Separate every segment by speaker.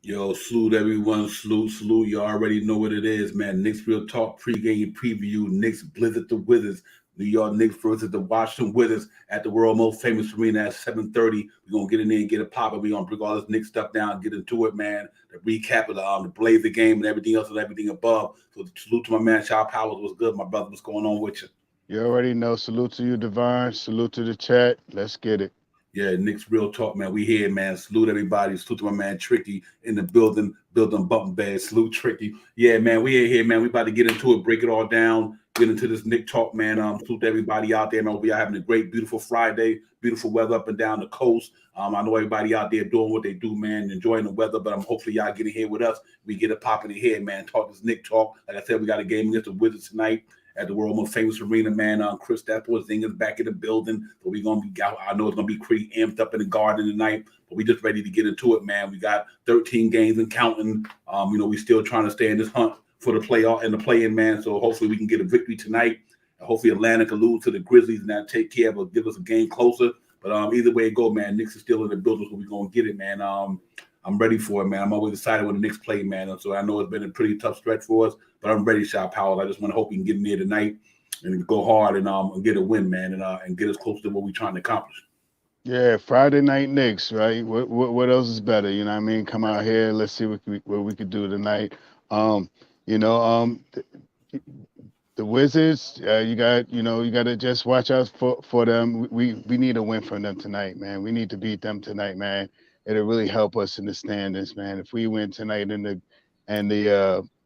Speaker 1: Yo, salute everyone. Salute. You already know what it is, man. Knicks Real Talk pregame preview. Knicks Blizzard the Wizards. New York Knicks versus the Washington Wizards at the world most famous arena at 7:30. We're going to get in there and get it popping. We're going to break all this Knicks stuff down, get into it, man. The recap of the Blazer game and everything else and everything above. So salute to my man, Shaw Powers. What's good, my brother? What's going on with you?
Speaker 2: You already know. Salute to you, Divine. Salute to the chat. Let's get it.
Speaker 1: Yeah, Knicks Real Talk, man. We here, man. Salute everybody. Salute to my man Tricky in the building bumping bed. Salute Tricky. Yeah, man, we in here, man. We about to get into it, break it all down, get into this Nick Talk, man. Salute to everybody out there, man. Hope y'all having a great, beautiful Friday, beautiful weather up and down the coast. I know everybody out there doing what they do, man, enjoying the weather, but hopefully y'all getting here with us. We get it popping in here, man. Talk this Nick Talk. Like I said, we got a game against the Wizards tonight at the world most famous arena, man. Chris Porzingis back in the building. So we're going to be, I know it's going to be pretty amped up in the garden tonight, but we just ready to get into it, man. We got 13 games and counting. We still trying to stay in this hunt for the playoff and the play-in, man. So hopefully we can get a victory tonight. Hopefully Atlanta can lose to the Grizzlies and that take care of us, give us a game closer. But either way it go, man, Knicks is still in the building, so we're going to get it, man. I'm ready for it, man. I'm always excited when the Knicks play, man. And so I know it's been a pretty tough stretch for us, but I'm ready, Shaw Powell. I just want to hope we can get in there tonight and go hard and get a win, man, and get us close to what we're trying to accomplish.
Speaker 2: Yeah, Friday night Knicks, right? What else is better? You know what I mean? Come out here. Let's see what we could do tonight. Um, you know, the Wizards. You got to just watch out for them. We need a win from them tonight, man. We need to beat them tonight, man. It'll really help us in the standings, man. If we win tonight and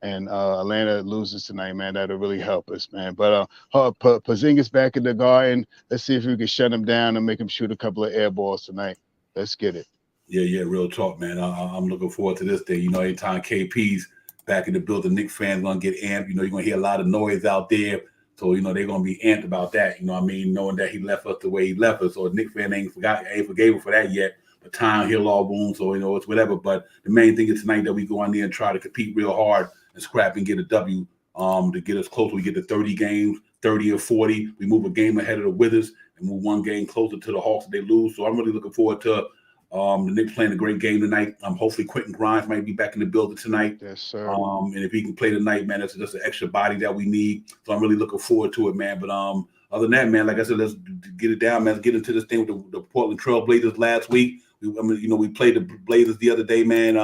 Speaker 2: Atlanta loses tonight, man, that'll really help us, man. But Porzingis back in the garden. Let's see if we can shut him down and make him shoot a couple of air balls tonight. Let's get it.
Speaker 1: Yeah, real talk, man. I'm looking forward to this day. Anytime KP's back in the building, Knicks fans gonna get amped. You're gonna hear a lot of noise out there. So, they're gonna be amped about that. Knowing that he left us the way he left us. So a Knicks fan ain't forgave him for that yet. But time heal all wounds, so it's whatever. But the main thing is tonight that we go on there and try to compete real hard and scrap and get a W to get us closer. We get to 30 games, 30 or 40. We move a game ahead of the Wizards and move one game closer to the Hawks if they lose. So I'm really looking forward to the Knicks playing a great game tonight. Hopefully Quentin Grimes might be back in the building tonight.
Speaker 2: Yes, sir.
Speaker 1: And if he can play tonight, man, that's just an extra body that we need. So I'm really looking forward to it, man. But other than that, man, like I said, let's get it down, man. Let's get into this thing with the Portland Trail Blazers last week. We played the Blazers the other day, man.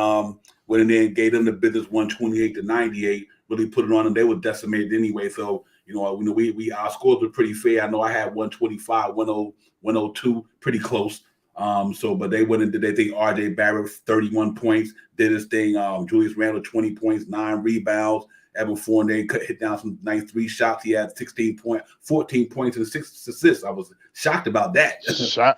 Speaker 1: Went in there and gave them the business 128-98. Really put it on them. They were decimated anyway. So, we our scores were pretty fair. I know I had 125, 102, pretty close. But they went and did their thing. RJ Barrett, 31 points, did his thing. Julius Randle, 20 points, 9 rebounds. Evan Fournier hit down some nice 3 shots. He had 14 points and 6 assists. I was shocked about that.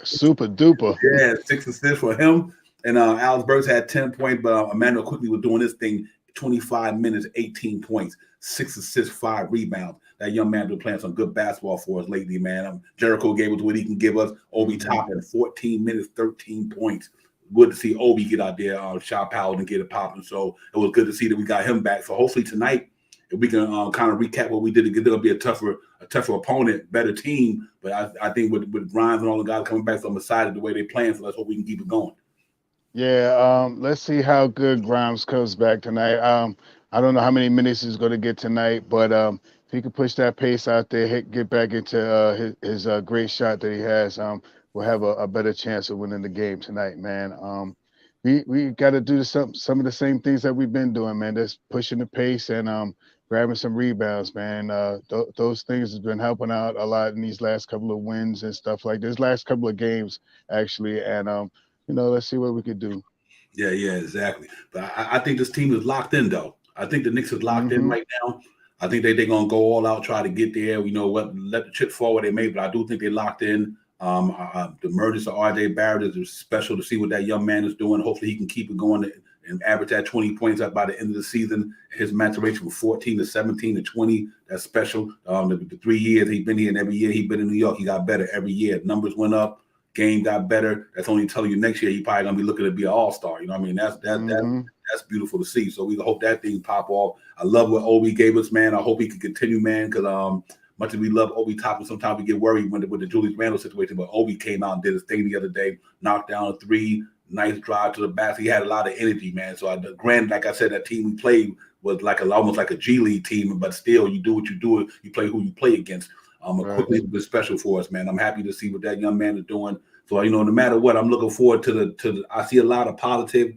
Speaker 2: Super duper.
Speaker 1: Yeah, 6 assists for him. And Alex Burks had 10 points, but Emmanuel quickly was doing this thing, 25 minutes, 18 points, 6 assists, 5 rebounds. That young man been playing some good basketball for us lately, man. Jericho gave us what he can give us. Obi Toppin, 14 minutes, 13 points. Good to see Obi get out there, Shaw Powell, and get it popping. So it was good to see that we got him back. So hopefully tonight, if we can kind of recap what we did, it'll be a tougher opponent, better team. But I think with Grimes and all the guys coming back, so I'm excited the way they're playing. So let's hope we can keep it going.
Speaker 2: Yeah, let's see how good Grimes comes back tonight. I don't know how many minutes he's going to get tonight, but if he can push that pace out there, get back into his great shot that he has, we'll have a better chance of winning the game tonight, man. We got to do some of the same things that we've been doing, man. Just pushing the pace and grabbing some rebounds, man. Those things have been helping out a lot in these last couple of wins and stuff like this. Last couple of games, actually, and let's see what we could do.
Speaker 1: Yeah, exactly. But I think this team is locked in, though. I think the Knicks is locked in right now. I think they're going to go all out, try to get there. Let the chips fall where they may, but I do think they're locked in. The emergence of RJ Barrett is special to see what that young man is doing. Hopefully he can keep it going and average that 20 points up by the end of the season. His maturation from 14 to 17 to 20, that's special. The 3 years he's been here, and every year he's been in New York, he got better every year. Numbers went up. Game got better. That's only telling you next year he probably gonna be looking to be an all-star. You know what I mean? That's beautiful to see. So we hope that thing pop off. I love what Obi gave us, man. I hope he can continue, man, because much as we love Obi Toppin, sometimes we get worried with the Julius Randle situation. But Obi came out and did his thing the other day, knocked down a 3, nice drive to the basket. He had a lot of energy, man. So granted, like I said, that team we played was like almost like a G League team, but still, you do what you do. You play who you play against.
Speaker 2: Right.
Speaker 1: Quickly has been special for us, man. I'm happy to see what that young man is doing. So no matter what, I'm looking forward to the. I see a lot of positive.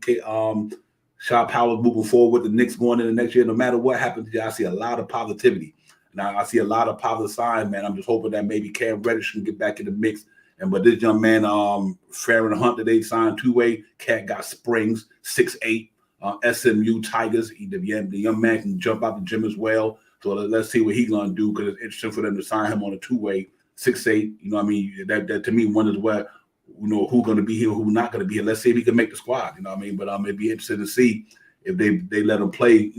Speaker 1: Shot power moving forward with the Knicks going into next year. No matter what happens, I see a lot of positivity. And I see a lot of positive signs, man. I'm just hoping that maybe Cam Reddish can get back in the mix. But this young man, Farron Hunt, that they signed two-way, cat got springs, 6'8", SMU Tigers. The young man can jump out the gym as well. So let's see what he's gonna do, because it's interesting for them to sign him on a two-way, 6'8". You know what I mean? That to me wonders where, who's going to be here, who's not going to be here. Let's see if he can make the squad. You know what I mean? But it'd be interesting to see if they let him play,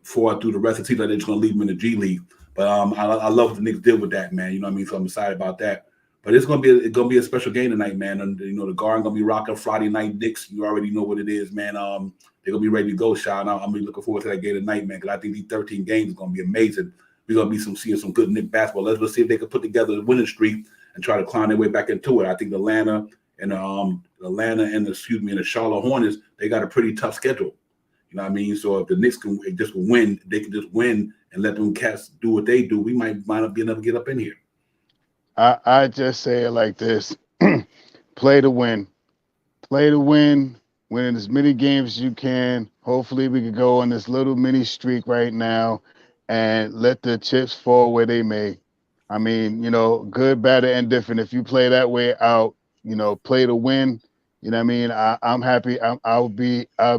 Speaker 1: for through the rest of the season. They're just going to leave him in the G League. But I love what the Knicks did with that, man. You know what I mean? So I'm excited about that. But it's gonna be a special game tonight, man. And the Garden gonna be rocking Friday night Knicks. You already know what it is, man. They're gonna be ready to go, Sean. I'm really looking forward to that game tonight, man, because I think these 13 games are gonna be amazing. We're gonna be seeing some good Knicks basketball. Let's see if they can put together a winning streak and try to climb their way back into it. I think Atlanta and the Charlotte Hornets, they got a pretty tough schedule. You know what I mean? So if the Knicks can just win, they can just win and let them cats do what they do. We might not be able to get up in here.
Speaker 2: I just say it like this: play to win, play to win, win as many games as you can. Hopefully, we can go on this little mini streak right now and let the chips fall where they may. I mean, good, bad, or indifferent. If you play that way out, play to win. You know what I mean? I'm happy. I'll be a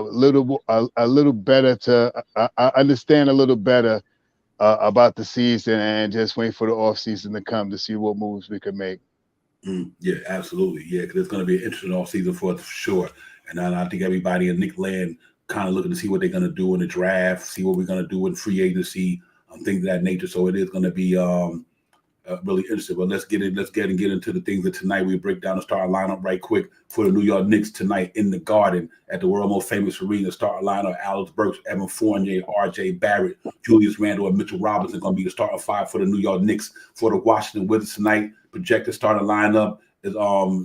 Speaker 2: little better to I understand a little better about the season, and just wait for the off season to come to see what moves we can make.
Speaker 1: Yeah, absolutely. Yeah, because it's going to be an interesting off season for us for sure. And I think everybody in Nick Land kind of looking to see what they're going to do in the draft, see what we're going to do in free agency, things of that nature. So it is going to be really interesting. But let's get into the things that tonight we break down the starting lineup right quick for the New York Knicks tonight in the Garden at the world most famous arena. Starting lineup: Alex Burks, Evan Fournier, R.J. Barrett, Julius Randle, and Mitchell Robinson going to be the starting five for the New York Knicks. For the Washington Wizards tonight, projected starting lineup is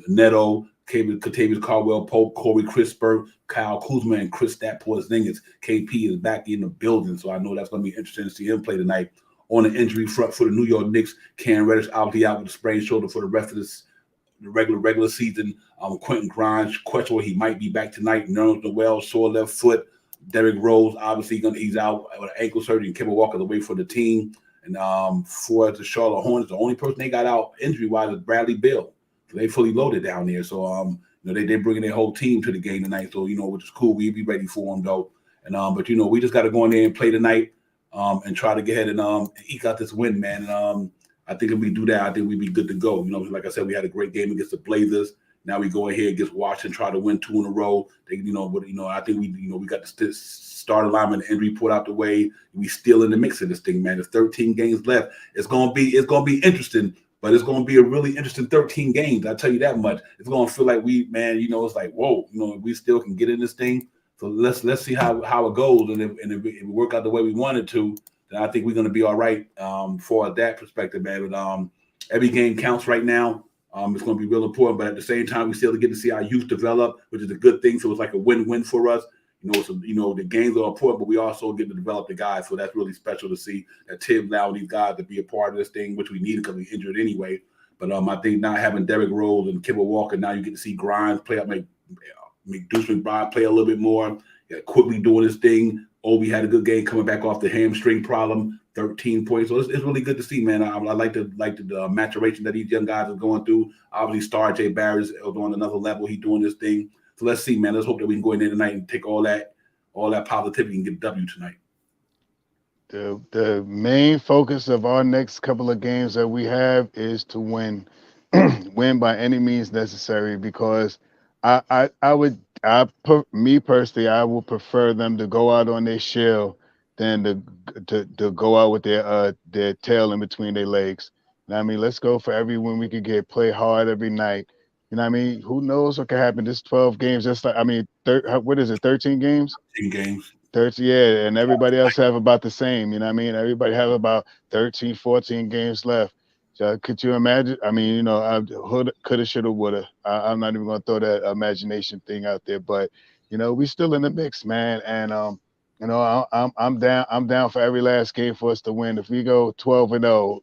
Speaker 1: Neto, Kentavious Caldwell-Pope, Corey Crispert, Kyle Kuzma, and Kristaps Porzingis. KP is back in the building, so I know that's going to be interesting to see him play tonight. On the injury front for the New York Knicks, Cam Reddish obviously out with a sprained shoulder for the rest of the regular season. Quentin Grimes, questionable, he might be back tonight. Nerlens Noel, sore left foot. Derrick Rose, obviously he's out with an ankle surgery, and Kemba Walker's away for the team. And for the Charlotte Hornets, the only person they got out injury-wise is Bradley Beal. So they fully loaded down there. So they're bringing their whole team to the game tonight. So which is cool. We'll be ready for them though. And but we just got to go in there and play tonight. And try to get ahead and eke out this win, man. And I think if we do that, I think we'd be good to go. Like I said, we had a great game against the Blazers. Now we go ahead against Washington, try to win 2 in a row. I think we got the starting lineman injury report out the way. We still in the mix of this thing, man. There's 13 games left. It's gonna be interesting, but it's gonna be a really interesting 13 games. I tell you that much. It's gonna feel like it's like whoa, we still can get in this thing. So let's see how it goes, and if we work out the way we wanted to, then I think we're going to be all right for that perspective, man. But every game counts right now. It's going to be real important, but at the same time, we still get to see our youth develop, which is a good thing. So it's like a win-win for us. The games are important, but we also get to develop the guys. So that's really special to see that Tim allowed these guys to be a part of this thing, which we needed because we injured anyway. But I think not having Derrick Rose and Kemba Walker, now you get to see Grimes play up, Deuce McBride play a little bit more, quickly doing his thing. Obi had a good game coming back off the hamstring problem, 13 points. So it's really good to see, man. I like the maturation that these young guys are going through. Obviously, Star J. Barrett is on another level. He's doing this thing. So let's see, man. Let's hope that we can go in there tonight and take all that positivity and get a W tonight.
Speaker 2: The main focus of our next couple of games that we have is to win, win by any means necessary, because me personally, I would prefer them to go out on their shell than to go out with their tail in between their legs. You know what I mean? Let's go for every win we could get. Play hard every night. You know what I mean? Who knows what could happen? This 12 games, what is it? 13 games?
Speaker 1: 13 games.
Speaker 2: 30, yeah, and everybody else have about the same. You know what I mean? Everybody have about 13, 14 games left. Could you imagine? I mean, you know, I coulda, shoulda, woulda. I'm not even gonna throw that imagination thing out there, but you know, we still in the mix, man. And you know, I'm down. I'm down for every last game for us to win. If we go 12-0,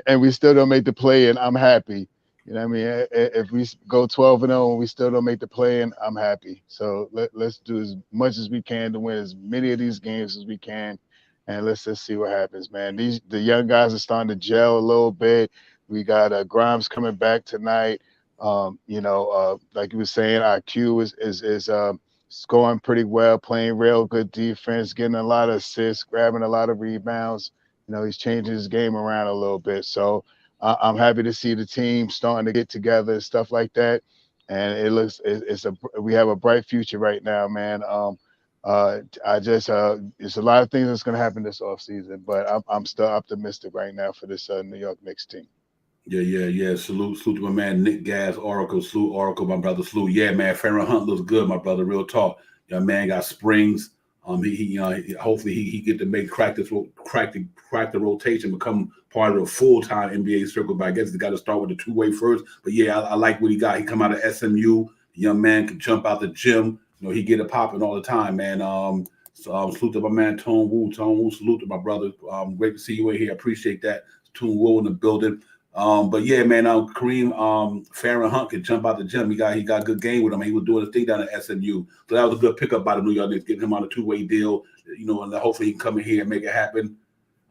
Speaker 2: and we still don't make the play, and I'm happy. You know what I mean? If we go 12-0 and we still don't make the play, and I'm happy. So let's do as much as we can to win as many of these games as we can, and let's just see what happens, man. The young guys are starting to gel a little bit. We got Grimes coming back tonight. You know, like you were saying, our Q is scoring pretty well, playing real good defense, getting a lot of assists, grabbing a lot of rebounds. You know, he's changing his game around a little bit. So I'm happy to see the team starting to get together and stuff like that. And we have a bright future right now, man. I just there's a lot of things that's going to happen this offseason, but I'm still optimistic right now for this New York Knicks team.
Speaker 1: Yeah. Salute to my man Nick Gas, Oracle. Salute Oracle, my brother. Salute. Yeah, man. Farron Hunt looks good, my brother. Real talk. Your man got springs. Hopefully he get to crack the rotation, become part of a full-time NBA circle. But I guess he got to start with the two-way first. But yeah, I like what he got. He come out of SMU. The young man can jump out the gym. You know, he get it popping all the time, man. Salute to my man Tone Wu. Salute to my brother. Great to see you in here. Appreciate that. Tone Wu in the building. But yeah, man, Kareem Farron Hunt could jump out the gym. He got a good game with him. He was doing his thing down at SMU. So that was a good pickup by the New York Knicks, getting him on a two-way deal, you know, and hopefully he can come in here and make it happen.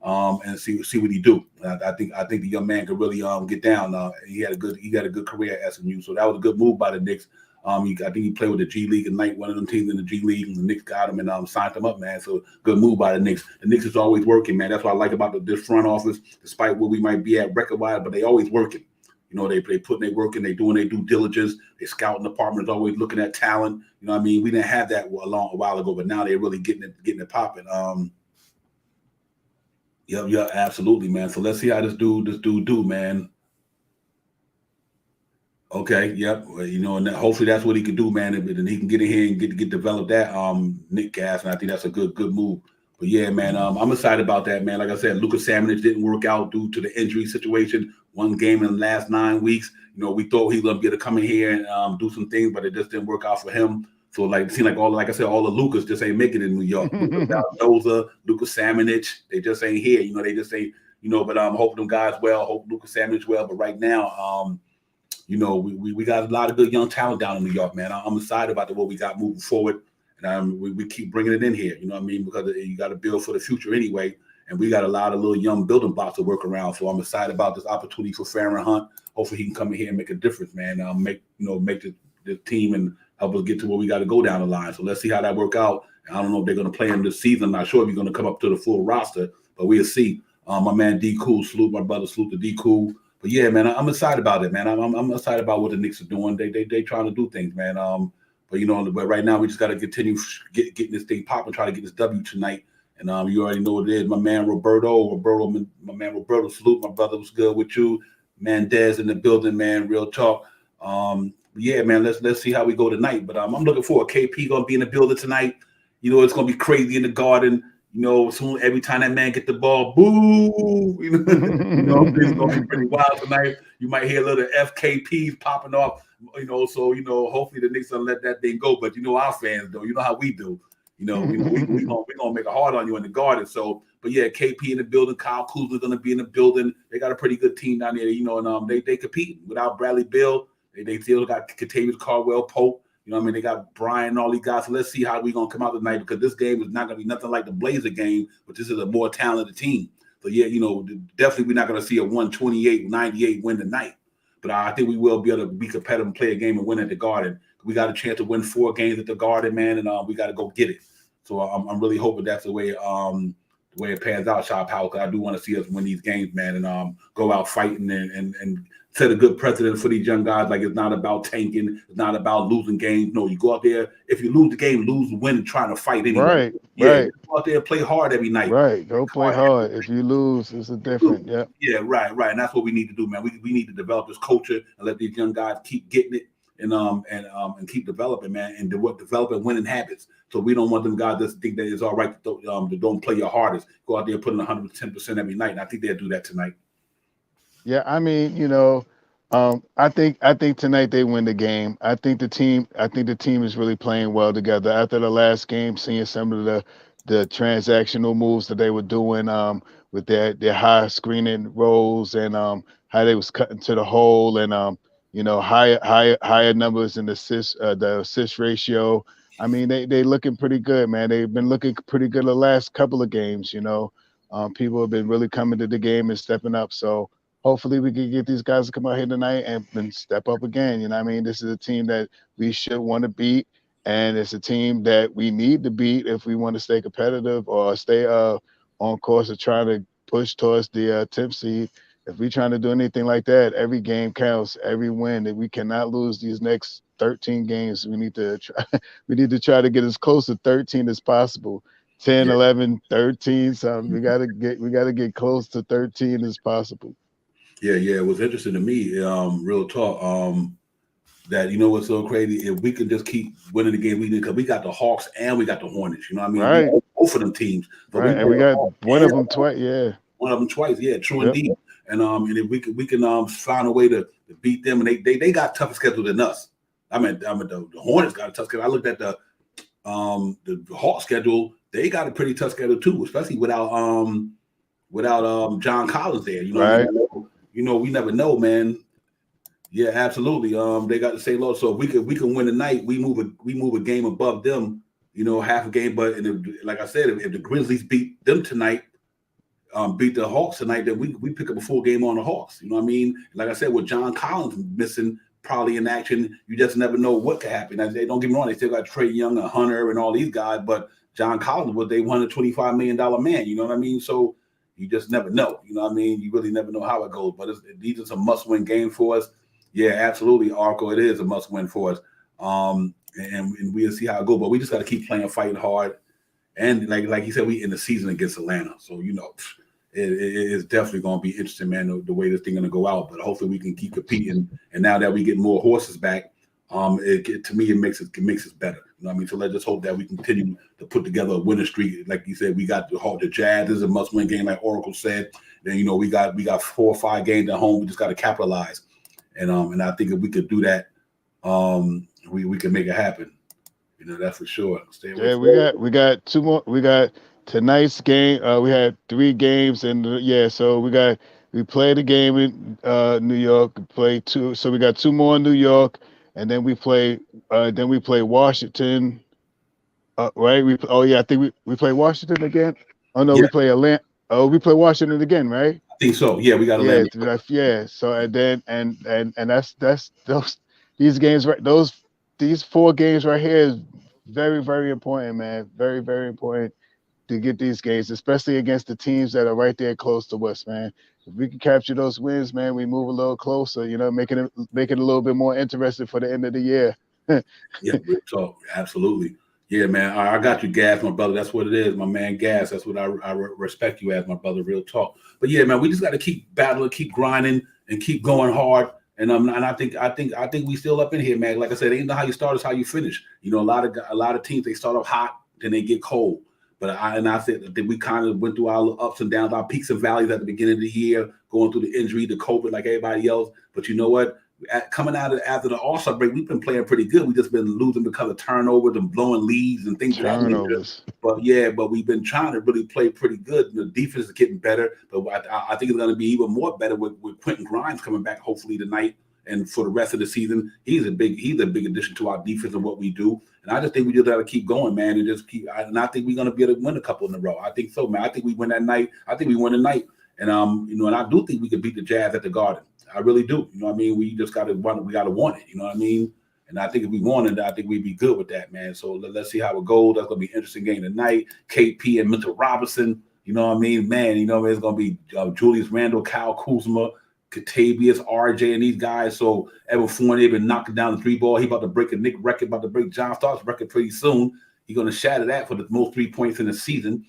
Speaker 1: And see what he do. I think the young man could really get down. He got a good career at SMU. So that was a good move by the Knicks. I think he played with the G League Ignite, one of them teams in the G League, and the Knicks got him and signed him up, man. So good move by the Knicks. The Knicks is always working, man. That's what I like about this front office, despite where we might be at record-wise, but they always working. You know, they putting their work in, they doing their due diligence. Their scouting department is always looking at talent. You know what I mean? We didn't have that a while ago, but now they're really getting it popping. Yeah, absolutely, man. So let's see how this dude do, man. Okay, yep. You know, and hopefully that's what he can do, man. And he can get in here and get develop that Nick Gas, and I think that's a good move. But yeah, man, I'm excited about that, man. Like I said, Lucas Samanic didn't work out due to the injury situation. One game in the last 9 weeks. You know, we thought he was gonna get to come in here and do some things, but it just didn't work out for him. So like, it seemed like all the Lucas just ain't making it in New York. Lucas Samanic, they just ain't here. You know, they just ain't. You know, but I'm hoping them guys well. Hope Lucas Samanic well. But right now, you know, we got a lot of good young talent down in New York, man. I'm excited about what we got moving forward, and we keep bringing it in here. You know what I mean? Because you got to build for the future anyway, and we got a lot of little young building blocks to work around. So I'm excited about this opportunity for Farron Hunt. Hopefully he can come in here and make a difference, man. Make the team and help us get to where we got to go down the line. So let's see how that work out. I don't know if they're going to play him this season. I'm not sure if he's going to come up to the full roster, but we'll see. My man D Cool, salute my brother, salute to D Cool. But yeah, man, I'm excited about it, man. I'm excited about what the Knicks are doing. They trying to do things, man. But you know, but right now we just got to continue getting this thing popping, try to get this W tonight. And you already know what it is. My man Roberto, salute my brother. Was good with you, man. Dez in the building, man. Real talk. Yeah, man. Let's see how we go tonight. But I'm looking forward. KP gonna be in the building tonight. You know, it's gonna be crazy in the Garden. You know, soon every time that man get the ball, boo! You know, it's gonna be pretty wild tonight. You might hear a little FKPs popping off. You know, so you know, hopefully the Knicks will let that thing go. But you know, our fans though, you know how we do. You know, we gonna make it hard on you in the Garden. So, but yeah, KP in the building, Kyle Kuzma's gonna be in the building. They got a pretty good team down there. You know, and they compete without Bradley Beal. They still got Kentavious Caldwell Pope. You know what I mean? They got Brian and all these guys. So let's see how we're going to come out tonight, because this game is not going to be nothing like the Blazer game, but this is a more talented team. So, yeah, you know, definitely we're not going to see a 128-98 win tonight. But I think we will be able to be competitive and play a game and win at the Garden. We got a chance to win 4 games at the Garden, man, and we got to go get it. So I'm really hoping that's the way it pans out, Shop House. I do want to see us win these games, man, and go out fighting and set a good precedent for these young guys. Like, it's not about tanking, it's not about losing games. No, you go out there. If you lose the game, lose, win, trying to fight anyway. Right. Go out there and play hard every night.
Speaker 2: Right. Go play hard. If you lose, it's a different. Yeah.
Speaker 1: Yeah. Right. And that's what we need to do, man. We need to develop this culture and let these young guys keep getting it and keep developing, man, and developing winning habits. So we don't want them guys to think that it's all right to don't play your hardest. Go out there and put in 110% every night. And I think they'll do that tonight.
Speaker 2: Yeah, I mean, I think tonight they win the game. I think the team is really playing well together. After the last game, seeing some of the transactional moves that they were doing, with their high screening rolls, and how they was cutting to the hole, and higher numbers in the assist ratio. I mean, they looking pretty good, man. They've been looking pretty good the last couple of games. People have been really coming to the game and stepping up. So hopefully we can get these guys to come out here tonight and step up again. You know what I mean? This is a team that we should want to beat, and it's a team that we need to beat if we want to stay competitive or stay on course of trying to push towards the 10th seed. If we're trying to do anything like that, every game counts, every win. That we cannot lose these next 13 games. We need to try. We need to try to get as close to 13 as possible. 10,
Speaker 1: Yeah,
Speaker 2: 11, 13, something. We gotta get close to 13 as possible.
Speaker 1: yeah. It was interesting to me, real talk. That what's so crazy, if we could just keep winning the game we did, because we got the Hawks and we got the Hornets. You know what I mean? We
Speaker 2: Right,
Speaker 1: both of them teams, but we
Speaker 2: right.
Speaker 1: play
Speaker 2: And we
Speaker 1: the
Speaker 2: got
Speaker 1: Hawks
Speaker 2: one
Speaker 1: and
Speaker 2: of them twice. Yeah.
Speaker 1: one of them twice. Yeah, true
Speaker 2: Yep.
Speaker 1: indeed. And if we can find a way to beat them, and they got tougher schedule than us. I mean the Hornets got a tough schedule. I looked at the Hawks schedule. They got a pretty tough schedule too, especially without John Collins there. You know what I
Speaker 2: Right.
Speaker 1: mean? We never know, man. Yeah, absolutely. They got the same load. So if we can win tonight, we move a game above them. Half a game. But like I said, if the Grizzlies beat them tonight, beat the Hawks tonight, then we pick up a full game on the Hawks. You know what I mean? Like I said, with John Collins missing probably in action, you just never know what could happen. Now, they don't get me wrong; they still got Trey Young and Hunter and all these guys, but John Collins was a $125 million man. You know what I mean? So you just never know. You know what I mean? You really never know how it goes. But these are some must-win games for us. Yeah, absolutely, Arco. It is a must-win for us. And we'll see how it goes. But we just got to keep playing, fighting hard. And like you said, we in the season against Atlanta, so it is definitely going to be interesting, man. The way this thing going to go out, but hopefully we can keep competing. And now that we get more horses back, to me it makes it better. You know what I mean? So let's just hope that we continue to put together a winning streak. Like you said, we got the Jazz is a must-win game, like Oracle said. Then we got 4 or 5 games at home. We just got to capitalize, and I think if we could do that, we can make it happen. That's for sure. Stay away
Speaker 2: Yeah,
Speaker 1: from
Speaker 2: we got two more. We got tonight's game. We had 3 games, and yeah, so we played a game in New York. Played two, so we got 2 more in New York, and then we play Washington. Right? Oh yeah, I think we play Washington again. Oh no,
Speaker 1: Yeah,
Speaker 2: we play Atlanta. Oh, we play Washington again, right?
Speaker 1: I think so. Yeah, we got to
Speaker 2: Yeah,
Speaker 1: land.
Speaker 2: yeah. So and then and that's those these games right these 4 games right here is very, very important, man. Very, very important to get these games, especially against the teams that are right there close to us, man. If we can capture those wins, man, we move a little closer, making it a little bit more interesting for the end of the year.
Speaker 1: Yeah, real talk. Absolutely. Yeah, man. I got you, Gas, my brother. That's what it is, my man, Gas. That's what I respect you as, my brother. Real talk. But yeah, man, we just got to keep battling, keep grinding, and keep going hard. And I think we still up in here, man. Like I said, it ain't how you start, it's how you finish. A lot of teams, they start off hot, then they get cold. But I said that we kind of went through our ups and downs, our peaks and valleys at the beginning of the year, going through the injury, the COVID, like everybody else. But you know what? Coming out after the All-Star break, we've been playing pretty good. We've just been losing because of turnovers and blowing leads and things of that nature.
Speaker 2: Turnovers.
Speaker 1: But we've been trying to really play pretty good. The defense is getting better, but I think it's going to be even more better with Quentin Grimes coming back hopefully tonight and for the rest of the season. He's a big addition to our defense and what we do. And I just think we just got to keep going, man, and just keep. And I think we're going to be able to win a couple in a row. I think so, man. I think we win that night. I think we win tonight. And and I do think we could beat the Jazz at the Garden. I really do. You know what I mean? We just got to want it. We got to want it. You know what I mean? And I think if we won it, I think we'd be good with that, man. So let's see how it goes. That's gonna be an interesting game tonight. KP and Mitchell Robinson. You know what I mean, man? It's gonna be Julius Randle, Kyle Kuzma, Katavius, RJ, and these guys. So Evan Fournier been knocking down the 3-ball. He about to break a Nick record, about to break John Stark's record pretty soon. He's gonna shatter that for the most 3 points in the season.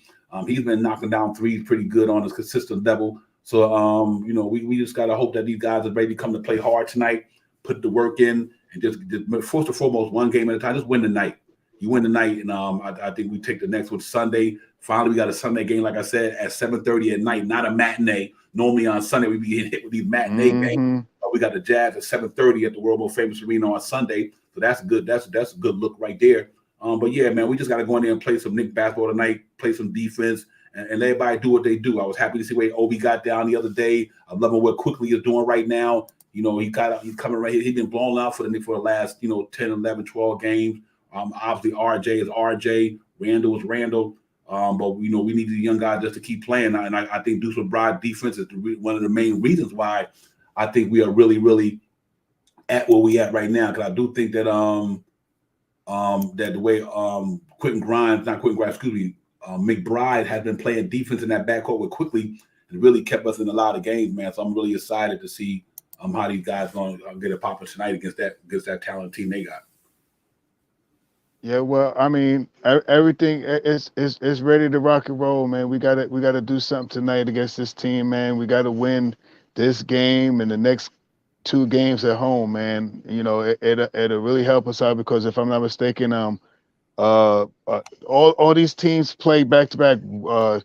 Speaker 1: He's been knocking down threes pretty good on his consistent level. So, we just got to hope that these guys are ready to come to play hard tonight, put the work in, and just first and foremost, one game at a time, just win the night. You win tonight, and I think we take the next one Sunday. Finally, we got a Sunday game, like I said, at 7:30 at night, not a matinee. Normally on Sunday we be getting hit with these matinee games. We got the Jazz at 7:30 at the world most famous arena on Sunday, so that's good. That's a good look right there. But yeah, man, we just got to go in there and play some Knicks basketball tonight, play some defense, and let everybody do what they do. I was happy to see where Obi got down the other day. I'm loving what Quickly is doing right now. You know, he's coming right here. He's been blown out for the Knicks for the last, 10, 11, 12 games. Obviously, RJ is RJ. Randall is Randall. But, we need the young guys just to keep playing. And I think Deuce McBride defense is one of the main reasons why I think we are really, really at where we at right now. Because I do think that that the way McBride has been playing defense in that backcourt with Quickly, it really kept us in a lot of games, man. So I'm really excited to see how these guys going to get it popping tonight against that talented team they got.
Speaker 2: Yeah, well, I mean, everything is ready to rock and roll, man. We gotta do something tonight against this team, man. We gotta win this game and the next 2 games at home, man. You know, it'll really help us out because if I'm not mistaken, all these teams play back to back. The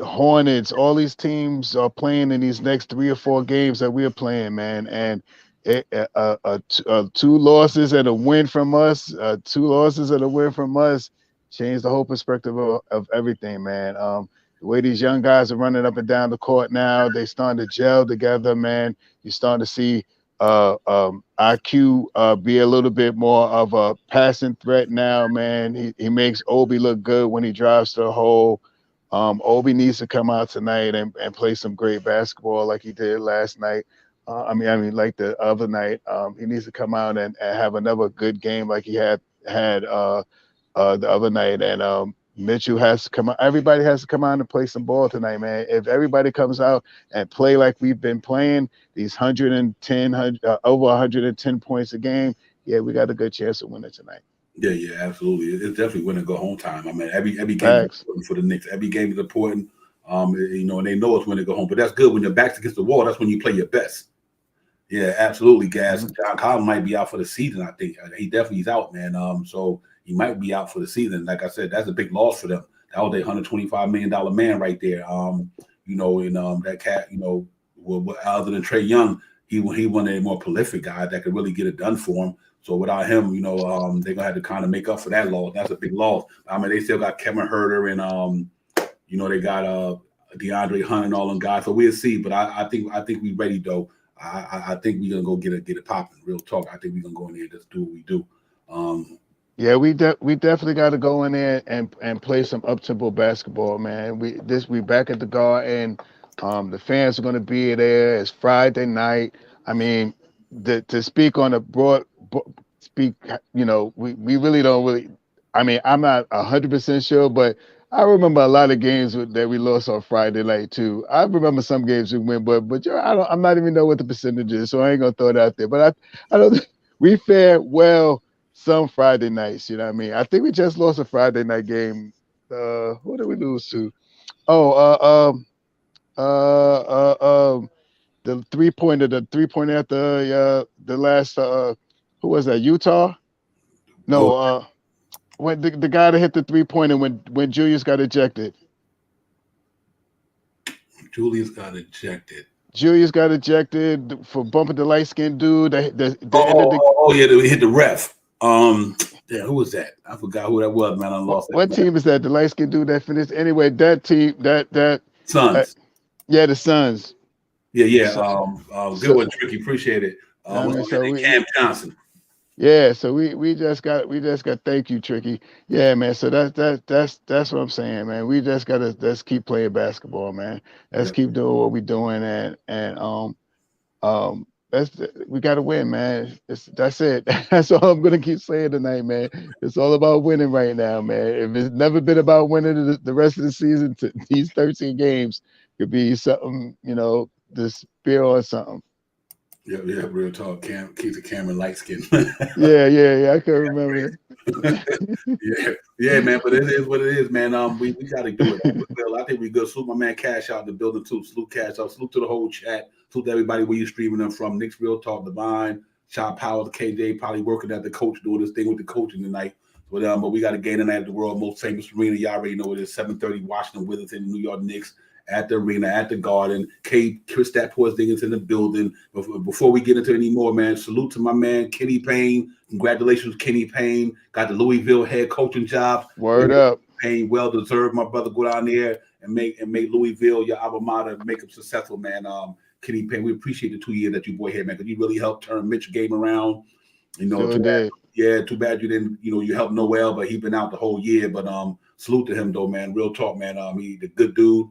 Speaker 2: Hornets, all these teams are playing in these next 3 or 4 games that we're playing, man. And 2 losses and a win from us, 2 losses and a win from us, changed the whole perspective of everything, man. The way these young guys are running up and down the court now, they starting to gel together, man. You're starting to see IQ be a little bit more of a passing threat now, man. He makes Obi look good when he drives to the hole. Obi needs to come out tonight and play some great basketball like he did last night. I mean, like the other night. He needs to come out and have another good game like he had the other night. And Mitchell has to come out. Everybody has to come out and play some ball tonight, man. If everybody comes out and play like we've been playing, these over 110 points a game, yeah, we got a good chance of winning tonight.
Speaker 1: Yeah, absolutely. It's definitely win and go home time. I mean, every game is important for the Knicks. Every game is important. And they know it's win and go home. But that's good when your back's against the wall. That's when you play your best. Yeah, absolutely, Gas. John Collins might be out for the season. I think he definitely is out, man. So he might be out for the season. Like I said, that's a big loss for them. That was a $125 million man right there. That cat, well, other than Trae Young, he one of the more prolific guys that could really get it done for him. So without him, they're gonna have to kind of make up for that loss. That's a big loss. I mean, they still got Kevin Huerter and they got DeAndre Hunt and all them guys. So we'll see. But I think we're ready though. I think we're gonna go get it popping. Real talk. I think we're gonna go in there and just do what we do.
Speaker 2: Yeah, we definitely got to go in there and play some up-tempo basketball, man. We back at the Garden. The fans are gonna be there. It's Friday night. I mean, to speak on a we really don't really. I mean, I'm not 100% sure, but I remember a lot of games that we lost on Friday night too. I remember some games we win, but I'm not even know what the percentage is, so I ain't gonna throw it out there. But I don't. We fared well some Friday nights. You know what I mean? I think we just lost a Friday night game. Who did we lose to? The 3-pointer at the last. Who was that? Utah? No. When the guy that hit the 3-pointer when Julius got ejected.
Speaker 1: Julius got ejected
Speaker 2: for bumping the light-skinned dude.
Speaker 1: He hit the ref. Who was that? I forgot who that was, man. I lost.
Speaker 2: What team is that? The light-skinned dude that finished. Anyway, that team, that
Speaker 1: Suns.
Speaker 2: The Suns.
Speaker 1: Yeah. Good one, Tricky. Appreciate it. Cam Johnson.
Speaker 2: Yeah, so we just got thank you, Tricky. Yeah, man. So that's what I'm saying, man. We just let's keep playing basketball, man. Let's keep doing what we're doing and we gotta win, man. That's it. That's all I'm gonna keep saying tonight, man. It's all about winning right now, man. If it's never been about winning the rest of the season, these 13 games could be something, the spear on something.
Speaker 1: Yeah, real talk. Keep the camera light skin.
Speaker 2: yeah, I can remember.
Speaker 1: yeah, man. But it is what it is, man. We got to do it. I think we good. Salute my man Cash out in the building too. Salute Cash out. Salute to the whole chat. Salute to everybody where you streaming them from. Knicks Real Talk, Divine, Shot Power, KJ, probably working at the coach doing this thing with the coaching tonight. But we got a game tonight at the world's most famous arena. Y'all already know it is 7:30 Washington Wizards and New York Knicks at the arena, at the Garden. Chris Porzingis in the building. Before we get into any more, man, salute to my man Kenny Payne. Congratulations, Kenny Payne. Got the Louisville head coaching job.
Speaker 2: Word up.
Speaker 1: Payne, well deserved, my brother. Go down there and make Louisville your alma mater, make them successful, man. Kenny Payne, we appreciate the 2 years that you boy here, man, because you really helped turn Mitch's game around.
Speaker 2: Sure did.
Speaker 1: Too bad you didn't, you helped Noel, but he been out the whole year. But salute to him though, man. Real talk, man. He's a good dude.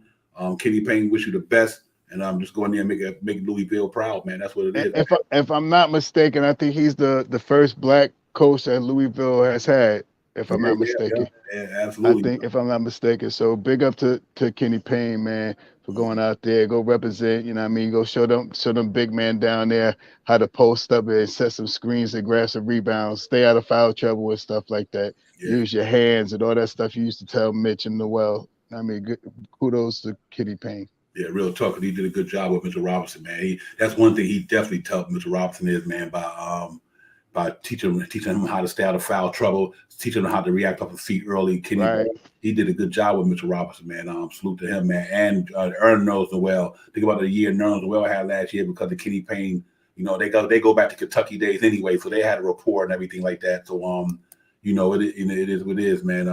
Speaker 1: Kenny Payne, wish you the best, and just go in there and make Louisville proud, man. That's what it is.
Speaker 2: If I'm not mistaken, I think he's the first black coach that Louisville has had. If I'm not mistaken,
Speaker 1: yeah, absolutely.
Speaker 2: I think if I'm not mistaken. So big up to Kenny Payne, man, for going out there, go represent. You know what I mean? Go show them big man down there how to post up and set some screens and grab some rebounds, stay out of foul trouble and stuff like that. Yeah. Use your hands and all that stuff you used to tell Mitch and Noel. I mean, kudos to Kenny Payne.
Speaker 1: Yeah, real talk. He did a good job with Mr. Robinson, man. That's one thing he definitely taught Mr. Robinson is, man, by teaching him how to stay out of foul trouble, teaching him how to react off the feet early. Kenny, he did a good job with Mr. Robinson, man. Salute to him, man. And Ernest Noel. Think about the year Ernest Noel had last year because of Kenny Payne. They go back to Kentucky days anyway, so they had a rapport and everything like that. So it is what it is, man.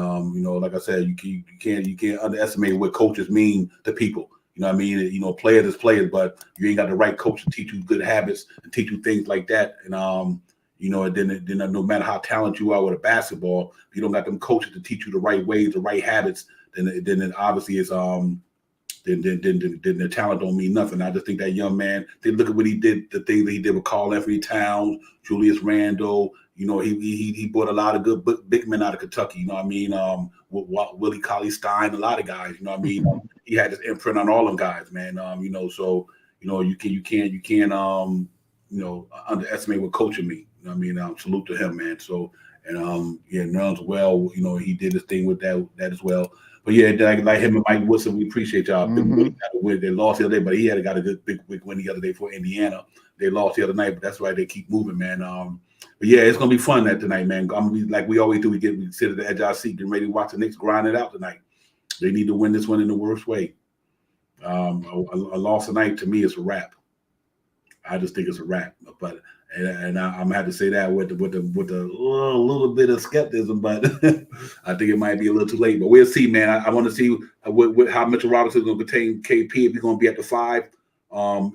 Speaker 1: Like I said, you can't underestimate what coaches mean to people. You know what I mean? Players is players, but you ain't got the right coach to teach you good habits and teach you things like that. And then no matter how talented you are with a basketball, if you don't got them coaches to teach you the right ways, the right habits, then it obviously is then the talent don't mean nothing. I just think that young man, they look at what he did, the things that he did with Karl Anthony Towns, Julius Randle. He brought a lot of good big men out of Kentucky. You know what I mean? With Willie Cauley-Stein, a lot of guys. You know what I mean? He had his imprint on all them guys, man. So you can't underestimate what coaching means. You know what I mean? Salute to him, man. So Nuns well. He did his thing with that as well. But yeah, like him and Mike Woodson, we appreciate y'all. They lost the other day, but he had got a good big win the other day for Indiana. They lost the other night, but that's why they keep moving, man. But yeah, it's gonna be fun tonight, man. Like we always do, we sit at the edge of our seat, getting ready to watch the Knicks grind it out tonight. They need to win this one in the worst way. A loss tonight to me is a wrap. I just think it's a wrap. But and I'm gonna have to say that with a little bit of skepticism, but I think it might be a little too late. But we'll see, man. I want to see how Mitchell Robinson is going to contain KP, if he's going to be at the 5. How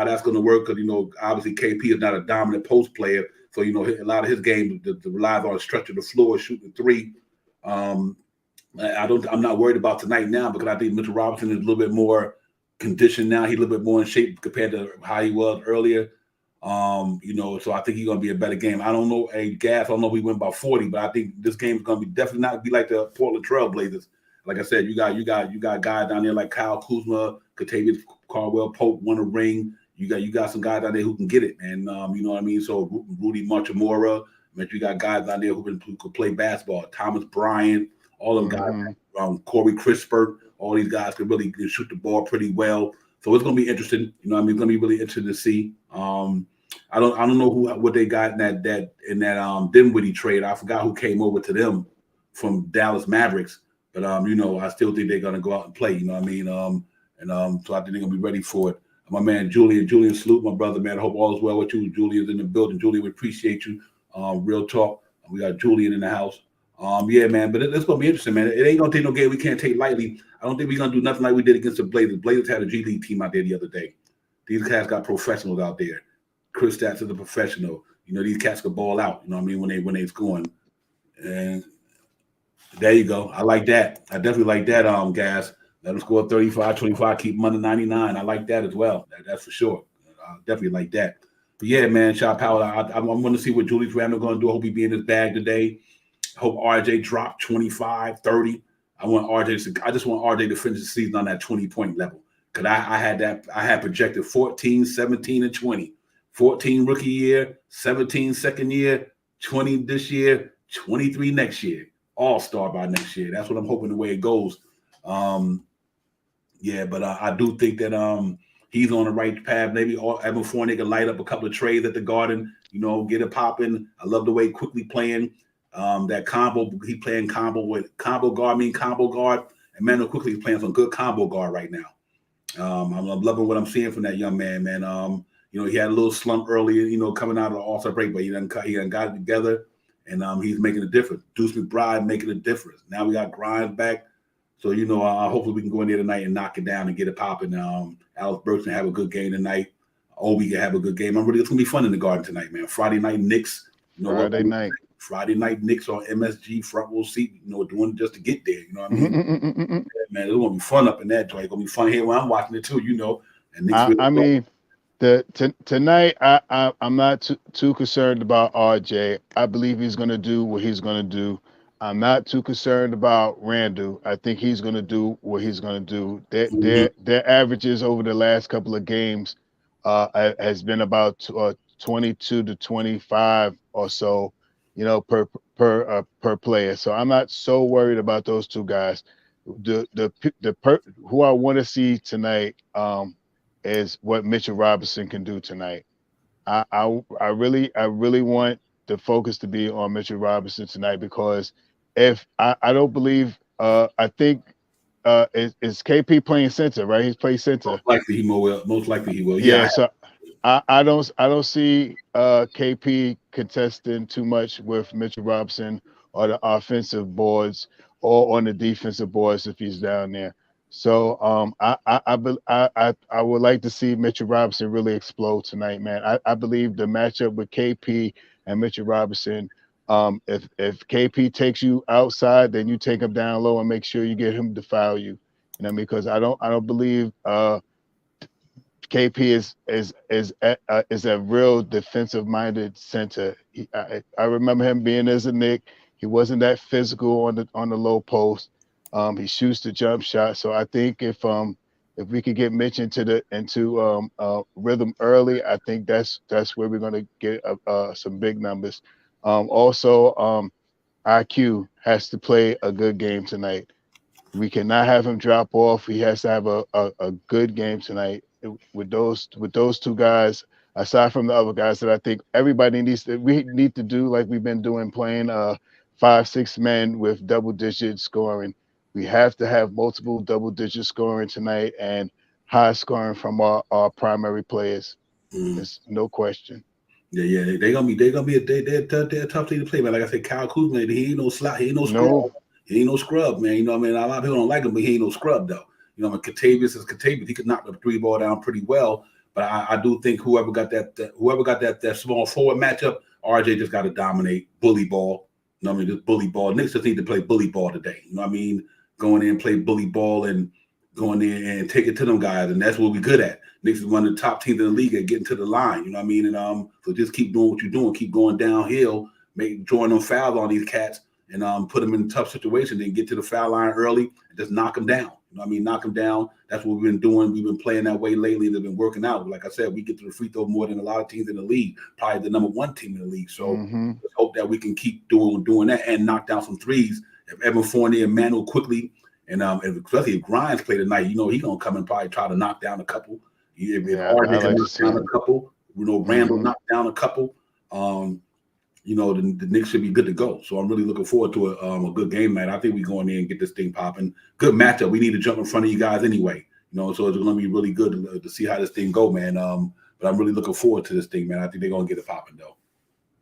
Speaker 1: that's going to work, because obviously KP is not a dominant post player, so a lot of his game relies on stretching the floor, shooting 3. I'm not worried about tonight now, because I think Mitchell Robinson is a little bit more conditioned now. He's a little bit more in shape compared to how he was earlier. So I think he's gonna be a better game. I don't know, I don't know if we win by 40, but I think this game is gonna be definitely not be like the Portland Trail Blazers. Like I said, you got guys down there like Kyle Kuzma, Katavious Caldwell-Pope won a ring. You got some guys down there who can get it, and you know what I mean. So Rudy Muchamora, you got guys down there who could play basketball. Thomas Bryant, all them guys, Corey Crispert, all these guys can really shoot the ball pretty well. So it's gonna be interesting. It's gonna be really interesting to see. I don't know what they got in that Dinwiddie trade. I forgot who came over to them from Dallas Mavericks, but I still think they're gonna go out and play. You know what I mean? So I think they're gonna be ready for it. My man Julian, salute, my brother, man. I hope all is well with you. Julian's in the building. Julian, we appreciate you. Real talk. We got Julian in the house. Yeah, man, but it's gonna be interesting, man. It ain't gonna take no game we can't take lightly. I don't think we're gonna do nothing like we did against the Blazers. Blazers had a G League team out there the other day. These cats got professionals out there. Chris Stats is a professional. These cats can ball out. You know what I mean, when they scoring. And there you go. I like that. I definitely like that. Gas. Let them score 35, 25, keep them under 99. I like that as well. That's for sure. I definitely like that. But yeah, man, Shot Powell. I'm going to see what Julius Randle going to do. I hope he be in his bag today. I hope RJ dropped 25, 30. I just want RJ to finish the season on that 20-point level. Because I had projected 14, 17, and 20. 14 rookie year, 17 second year, 20 this year, 23 next year. All-star by next year. That's what I'm hoping the way it goes. But I do think that he's on the right path. Maybe Evan Fournier can light up a couple of trades at the Garden, get it popping. I love the way Quickly playing. That combo, he playing combo guard. Emmanuel quickly is playing some good combo guard right now. I'm loving what I'm seeing from that young man, man. He had a little slump earlier, coming out of the All-Star break, but he done got it together, and he's making a difference. Deuce McBride making a difference. Now we got Grimes back, so hopefully we can go in there tonight and knock it down and get it popping. Alex Burks can have a good game tonight. Obi can have a good game. It's gonna be fun in the Garden tonight, man. Friday night Knicks. Friday night Knicks on MSG front row seat. Doing it just to get there. You know what I mean? Yeah, man, it's gonna be fun up in that joint. It's gonna be fun here when I'm watching it too. And Knicks
Speaker 2: tonight I'm not too concerned about RJ. I believe he's gonna do what he's gonna do. I'm not too concerned about Randall. I think he's gonna do what he's gonna do. Their averages over the last couple of games has been about 22 to 25 or so, per player. So I'm not so worried about those two guys. Who I want to see tonight is what Mitchell Robinson can do tonight. I really want the focus to be on Mitchell Robinson tonight, because if I don't believe I think is KP playing center, right? He's playing center.
Speaker 1: Most likely he will.
Speaker 2: Yeah. So I don't see KP contesting too much with Mitchell Robinson or the offensive boards or on the defensive boards if he's down there. So I would like to see Mitchell Robinson really explode tonight, man. I believe the matchup with KP and Mitchell Robinson, if KP takes you outside, then you take him down low and make sure you get him to foul you. Because I don't believe KP is a real defensive minded center. I remember him being as a Knick. He wasn't that physical on the low post. He shoots the jump shot. So I think if we could get Mitch into rhythm early, I think that's where we're going to get some big numbers. Also, IQ has to play a good game tonight. We cannot have him drop off. He has to have a good game tonight with those two guys. Aside from the other guys that I think we need to do like we've been doing, playing 5-6 men with double-digit scoring. We have to have multiple double-digit scoring tonight and high scoring from our primary players. There's no question.
Speaker 1: Yeah, they're gonna be a tough team to play, man. Like I said, Kyle Kuzma, he ain't no slot, he ain't no scrub.
Speaker 2: No.
Speaker 1: He ain't no scrub, man. A lot of people don't like him, but he ain't no scrub though. Kentavious is Kentavious. He could knock the three ball down pretty well. But I do think whoever got that small forward matchup, RJ just got to dominate bully ball. Just bully ball. Knicks just need to play bully ball today. Going in and play bully ball and going in and take it to them guys, and that's what we're good at. Knicks is one of the top teams in the league at getting to the line. And so just keep doing what you're doing, keep going downhill, drawing them fouls on these cats, and put them in a tough situation. Then get to the foul line early and just knock them down. Knock them down. That's what we've been doing. We've been playing that way lately. They've been working out. Like I said, we get to the free throw more than a lot of teams in the league. Probably the number one team in the league. So let's hope that we can keep doing that and knock down some threes. If Evan Fournier and Manuel quickly, and especially if Grimes play tonight, he's gonna come and probably try to knock down a couple. If RJ can knock down a couple, Randall knock down a couple. The Knicks should be good to go. So I'm really looking forward to a good game night. I think we go in there and get this thing popping. Good matchup. We need to jump in front of you guys anyway. So it's going to be really good to see how this thing go, man. But I'm really looking forward to this thing, man. I think they're going to get it popping, though.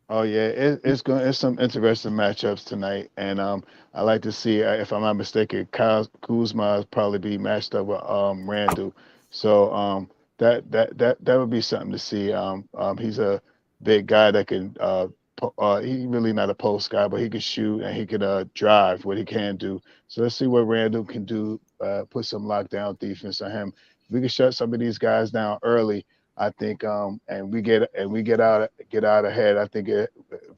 Speaker 2: Oh yeah, it's some interesting matchups tonight, and I like to see, if I'm not mistaken, Kyle Kuzma will probably be matched up with Randall. So that would be something to see. He's a big guy that can he's really not a post guy, but he can shoot and he can drive, what he can do. So let's see what Randall can do. Put some lockdown defense on him. If we can shut some of these guys down early, I think, and we get out ahead. I think if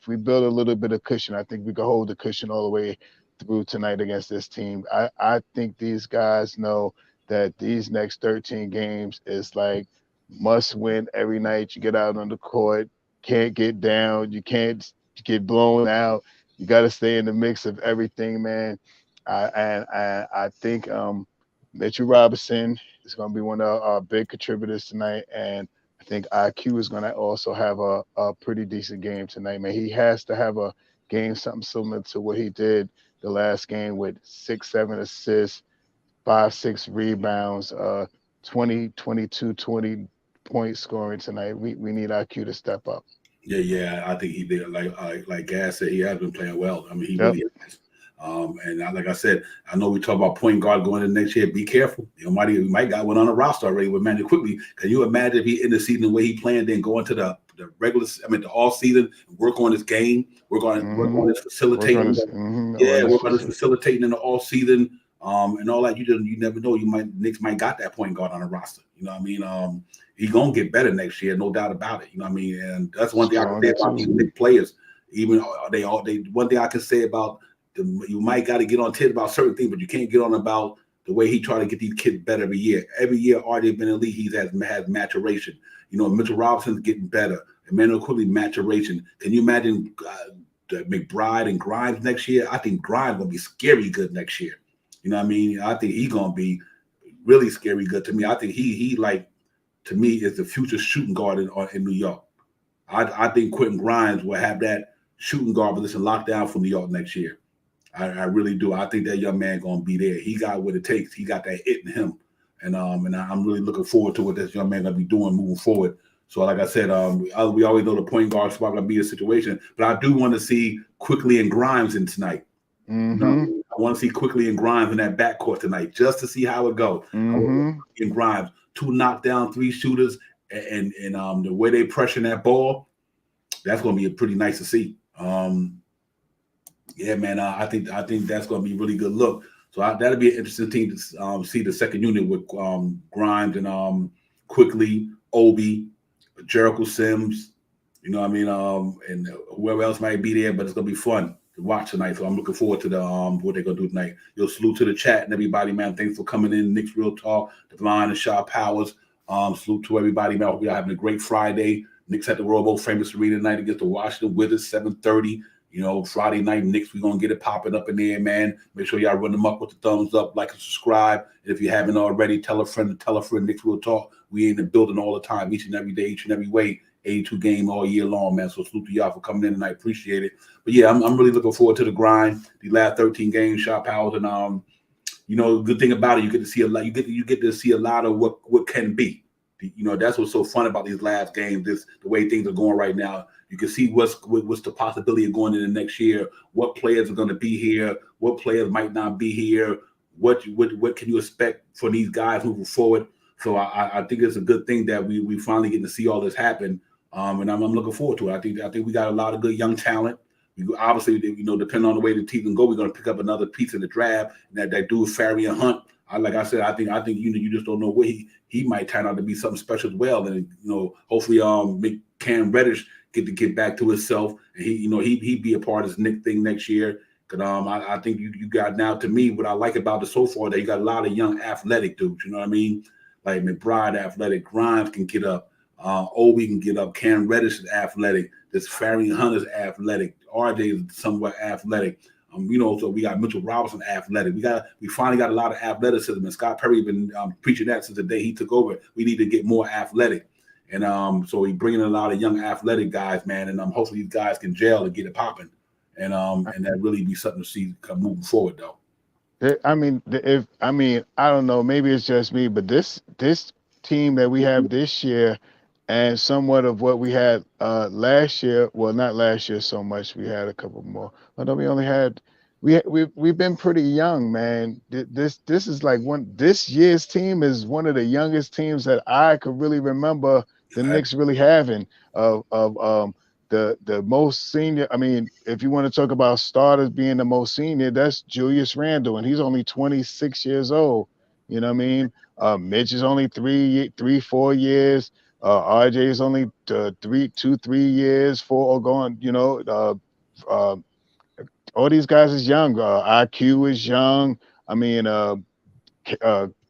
Speaker 2: we build a little bit of cushion, I think we can hold the cushion all the way through tonight against this team. I think these guys know that these next 13 games is like must win every night. You get out on the court, can't get down, you can't get blown out. You got to stay in the mix of everything, man. I think Mitchell Robinson is going to be one of our big contributors tonight, and I think IQ is going to also have a pretty decent game tonight, man. He has to have game something similar to what he did the last game with 6, 7 assists, 5, 6 rebounds, 20, 22, 20 point scoring tonight. We need IQ to step up.
Speaker 1: Yeah. I think he did. Like Gas said, he has been playing well. I mean, he
Speaker 2: Yep.
Speaker 1: really has. Like I said, I know we talk about point guard going into next year. Be careful. You might got one on the roster already with Manny quickly. Can you imagine if he in the season the way he playing, then go into the the all season, work on his game, work on his
Speaker 2: Work on
Speaker 1: facilitating.
Speaker 2: this.
Speaker 1: Yeah,
Speaker 2: On this
Speaker 1: work on his
Speaker 2: facility.
Speaker 1: facilitating in the all season. And all that. You never know. Knicks might got that point guard on the roster. You know what I mean? He gonna get better next year, no doubt about it. You know what I mean? And that's one thing I can say
Speaker 2: Stronger
Speaker 1: about these
Speaker 2: too.
Speaker 1: Knicks players. Even they one thing I can say about you might got to get on Ted about certain things, but you can't get on about the way he try to get these kids better every year. Every year, RJ been in the league, he has maturation. You know, Mitchell Robinson's getting better. Emmanuel Quigley, maturation. Can you imagine McBride and Grimes next year? I think Grimes gonna be scary good next year. You know what I mean? I think he's gonna be really scary good to me. I think he like to me is the future shooting guard in New York. I think Quentin Grimes will have that shooting guard position locked down for New York next year. I really do. I think that young man gonna be there. He got what it takes. He got that it in him, and I'm really looking forward to what this young man gonna be doing moving forward. So, like I said, we always know the point guard spot gonna be a situation, but I do want to see Quickly and Grimes in tonight. You know, I want to see Quickly and Grimes in that backcourt tonight, just to see how it goes. And Grimes, 2 knockdown 3 shooters, and the way they pressure that ball, that's gonna be pretty nice to see. Yeah, man, I think that's going to be a really good look. So that'll be an interesting team to see the second unit with Grimes and Quickly, Obi, Jericho Sims. You know what I mean? And whoever else might be there, but it's going to be fun to watch tonight. So I'm looking forward to the what they're going to do tonight. Yo, salute to the chat and everybody, man. Thanks for coming in. Knicks Real Talk, Divine and Shaw Powers. Salute to everybody, man. I hope you're having a great Friday. Knicks at the Royal Oak Famous Arena tonight against the Washington Wizards, 7:30. You know, Friday night Knicks, we're going to get it popping up in there, man. Make sure y'all run them up with the thumbs up, like and subscribe. And if you haven't already, tell a friend, Knicks Real Talk. We in the building all the time, each and every day, each and every way. 82 game all year long, man. So salute to y'all for coming in tonight. Appreciate it. But yeah, I'm really looking forward to the grind. The last 13 games, Shot Powers, and you know, the good thing about it, you get to see a lot. You get to see a lot of what can be. You know, that's what's so fun about these last games. The way things are going right now. You can see what's the possibility of going into next year. What players are going to be here? What players might not be here? What can you expect for these guys moving forward? So I think it's a good thing that we finally getting to see all this happen. And I'm looking forward to it. I think we got a lot of good young talent. Obviously, you know, depending on the way the team can go, we're going to pick up another piece in the draft. And that dude, Farian Hunt. Like I said, I think you just don't know what he might turn out to be something special as well. And you know, hopefully, make Cam Reddish get back to himself, and he'd be a part of this Nick thing next year. Cause I think you got now, to me, what I like about it so far, that you got a lot of young athletic dudes. You know what I mean? Like McBride, athletic. Grimes can get up. Obi can get up. Cam Reddish is athletic. This Farian Hunt is athletic. RJ is somewhat athletic. You know, so we got Mitchell Robinson athletic. We finally got a lot of athleticism, and Scott Perry been preaching that since the day he took over. We need to get more athletic, and so he's bringing in a lot of young athletic guys, man. And hopefully these guys can gel and get it popping, and that really be something to see come moving forward, though.
Speaker 2: I don't know, maybe it's just me, but this team that we have this year, and somewhat of what we had last year. Well, not last year so much. We had a couple more. Although we only had we've been pretty young, man. This is like this year's team is one of the youngest teams that I could really remember the Knicks really having of the most senior. I mean, if you want to talk about starters being the most senior, that's Julius Randle, and he's only 26 years old. You know what I mean? Mitch is only 4 years. RJ is only 3 years, 4 or going. You know, all these guys is young. IQ is young. I mean,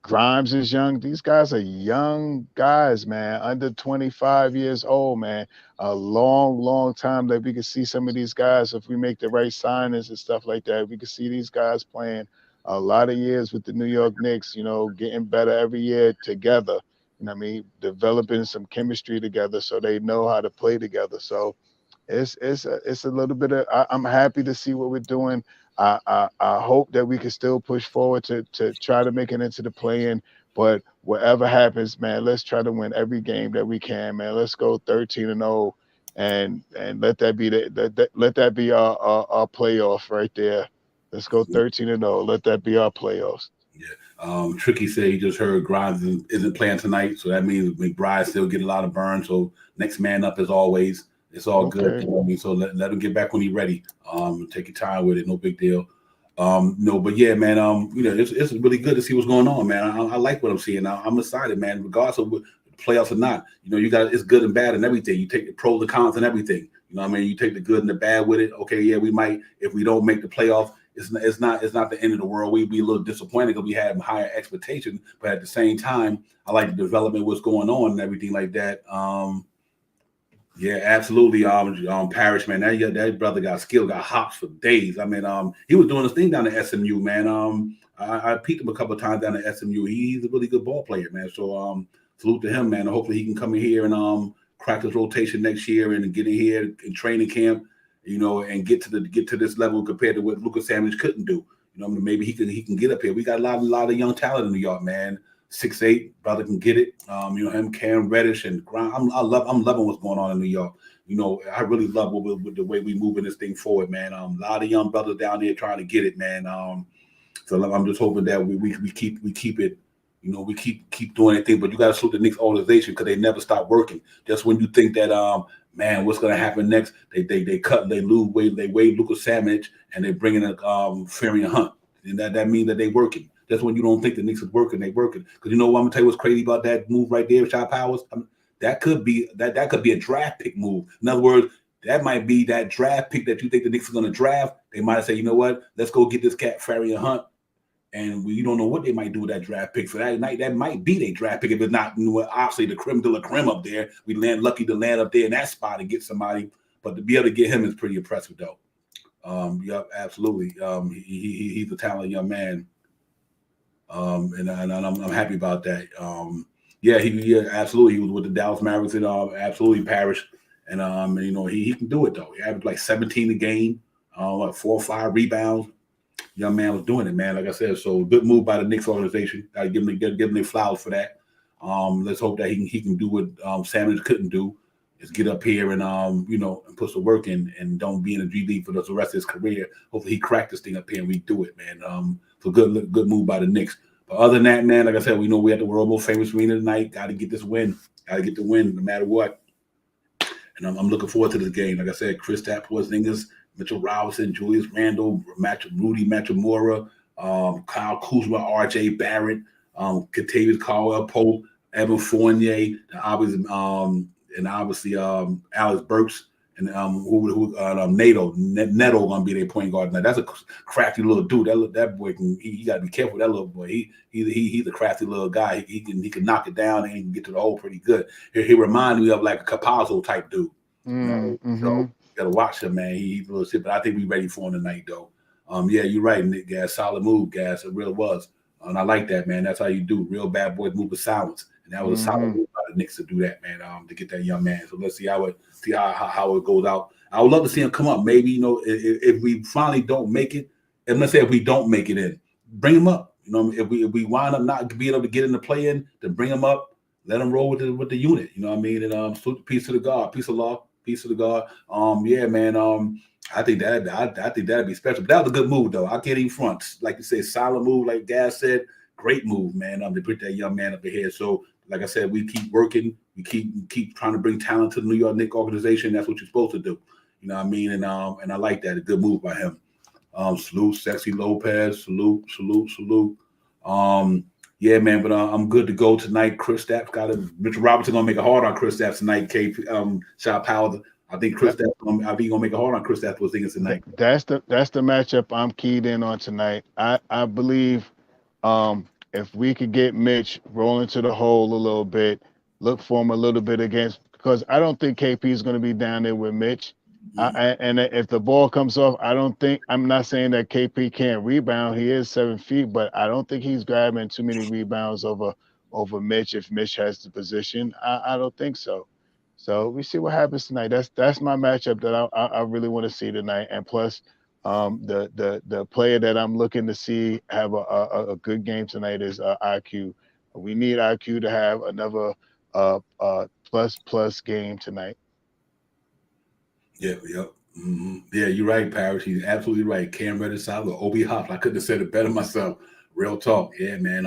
Speaker 2: Grimes is young. These guys are young guys, man, under 25 years old, man. A long, long time that we could see some of these guys, if we make the right signings and stuff like that, we could see these guys playing a lot of years with the New York Knicks, you know, getting better every year together. You know what I mean? Developing some chemistry together so they know how to play together. So it's a little bit of. I'm happy to see what we're doing. I hope that we can still push forward to try to make it into the play-in. But whatever happens, man, let's try to win every game that we can, man. Let's go 13-0, and let that be let that be our playoff right there. Let's go 13-0. Let that be our playoffs.
Speaker 1: Yeah. Tricky said he just heard Grimes isn't playing tonight, so that means McBride still get a lot of burn. So next man up as always. It's all good.
Speaker 2: Okay.
Speaker 1: You know what I mean? So let him get back when he's ready. Take your time with it. No big deal. No, but yeah, man. It's really good to see what's going on, man. I like what I'm seeing. I'm excited, man. Regardless of what, playoffs or not, you got it's good and bad and everything. You take the pros and cons and everything. You know what I mean? You take the good and the bad with it. Okay, yeah, we might if we don't make the playoffs. It's not the end of the world. We'd be a little disappointed because we had higher expectations, but at the same time, I like the development, what's going on and everything like that. Yeah, absolutely. Parrish, man, that brother got skill, got hops for days. I mean, he was doing his thing down at SMU, man. I peeked him a couple of times down at SMU. He's a really good ball player, man. So salute to him, man. Hopefully he can come in here and crack his rotation next year and get in here in training camp, and get to this level compared to what Lucas Sandwich couldn't do. Maybe he can get up here. We got a lot of young talent in New York, man. 6'8", brother can get it. Him, Cam Reddish, and Grimes. I'm loving what's going on in New York. I really love with the way we moving this thing forward, man. A lot of young brothers down there trying to get it, man. So I'm just hoping that we keep it. We keep doing anything, but you got to salute the Knicks organization because they never stop working. Just when you think that man, what's going to happen next? They waive Lucas Sandwich and they bring in a Ferry and Hunt, and that means that they working. That's when you don't think the Knicks is working. They working because I'm gonna tell you what's crazy about that move right there, Shy Powers. That could be a draft pick move. In other words, that might be that draft pick that you think the Knicks are gonna draft. They might say, you know what, let's go get this cat Ferry and Hunt, and you don't know what they might do with that draft pick. So that night, that might be their draft pick if it's not obviously the creme de la creme up there. We lucky to land up there in that spot and get somebody, but to be able to get him is pretty impressive though. Yep, absolutely. He's a talented young man. And I'm happy about that. He absolutely. He was with the Dallas Mavericks and absolutely Parrish, and he can do it though. He averaged like 17 a game, like 4 or 5 rebounds. Young man was doing it, man. Like I said, so good move by the Knicks organization. Got to give them their flowers for that. Let's hope that he can do what Sanders couldn't do, is get up here and and put some work in and don't be in the G League for the rest of his career. Hopefully he cracked this thing up here and we do it, man. So good move by the Knicks. But other than that, man, like I said, we know we at the world most famous arena tonight. Got to get this win. Got to get the win no matter what. And I'm looking forward to this game. Like I said, Kristaps Porzingis, Mitchell Robinson, Julius Randle, Rudy Machimura, Kyle Kuzma, R.J. Barrett, Kentavious Caldwell Pope, Evan Fournier, and obviously Alex Burks and Neto gonna be their point guard. Now that's a crafty little dude. That boy he got to be careful. That little boy, he's a crafty little guy. He can knock it down and he can get to the hole pretty good. He reminded me of like a Capazzo type dude. So you gotta watch him, man. He's a little shit, but I think we're ready for him tonight, though. Yeah, you're right, Nick. Gas, solid move, Gas. It really was, and I like that, man. That's how you do. Real bad boys move with silence, and that was a solid move by the Knicks to do that, man. To get that young man. So let's see how it goes out. I would love to see him come up. Maybe if we finally don't make it, and let's say if we don't make it in, bring him up. If we wind up not being able to get in the play in, then bring him up. Let him roll with the unit. You know what I mean? And peace to the God, peace of law. Piece of the God. Yeah, man. I think that'd be special. But that was a good move, though. I can't even front. Like you said, solid move. Like Gas said, great move, man. To put that young man up ahead. So, like I said, we keep working. We keep trying to bring talent to the New York Knicks organization. That's what you're supposed to do. You know what I mean? And I like that. A good move by him. Salute, Sexy Lopez. Salute. Yeah, man, but I'm good to go tonight. Kristaps got it. Mitchell Robinson gonna make it hard on Kristaps tonight. Shot Powell. I think Kristaps gonna make it hard on Kristaps Porzingis tonight.
Speaker 2: That's the matchup I'm keyed in on tonight. I believe if we could get Mitch rolling to the hole a little bit, look for him a little bit because I don't think KP is going to be down there with Mitch. And if the ball comes off, I'm not saying that KP can't rebound. He is 7 feet, but I don't think he's grabbing too many rebounds over Mitch if Mitch has the position. I don't think so. So we see what happens tonight. That's my matchup that I really want to see tonight. And plus, the player that I'm looking to see have a good game tonight is IQ. We need IQ to have another plus game tonight.
Speaker 1: Yep, yep. Yeah, you're right, Parrish. He's absolutely right. Cam Reddish out with Obi Hop. I couldn't have said it better myself. Real talk. Yeah, man.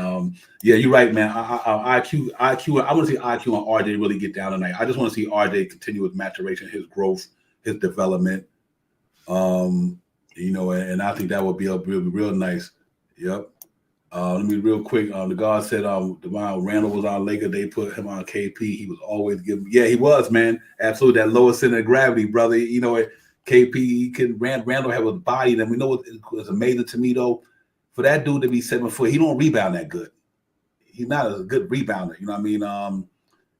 Speaker 1: Yeah, you're right, man. IQ. I want to see IQ and RJ really get down tonight. I just want to see RJ continue his maturation, his growth, his development. And I think that would be real nice. Yep. Let me real quick. The guard said while Randall was on Laker, they put him on KP. He was always giving. Yeah, he was, man. Absolutely, that lowest center of gravity, brother. KP he can Randall have a body, and we know what was amazing to me though. For that dude to be 7 foot, he don't rebound that good. He's not a good rebounder. You know what I mean?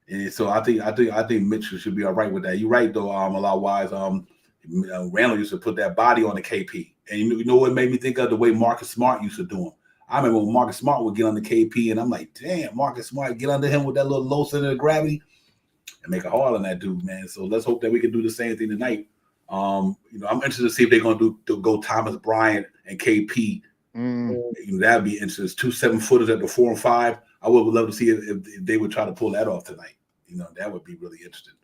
Speaker 1: And so I think Mitchell should be all right with that. You're right though. A lot wise. Randall used to put that body on the KP, and you know what made me think of the way Marcus Smart used to do him. I remember when Marcus Smart would get on the KP, and I'm like, damn, Marcus Smart, get under him with that little low center of gravity and make a hard on that dude, man. So let's hope that we can do the same thing tonight. I'm interested to see if they're going to go Thomas Bryant and KP. That'd be interesting. 2 7-footers at the 4 and 5. I would love to see if they would try to pull that off tonight. That would be really interesting.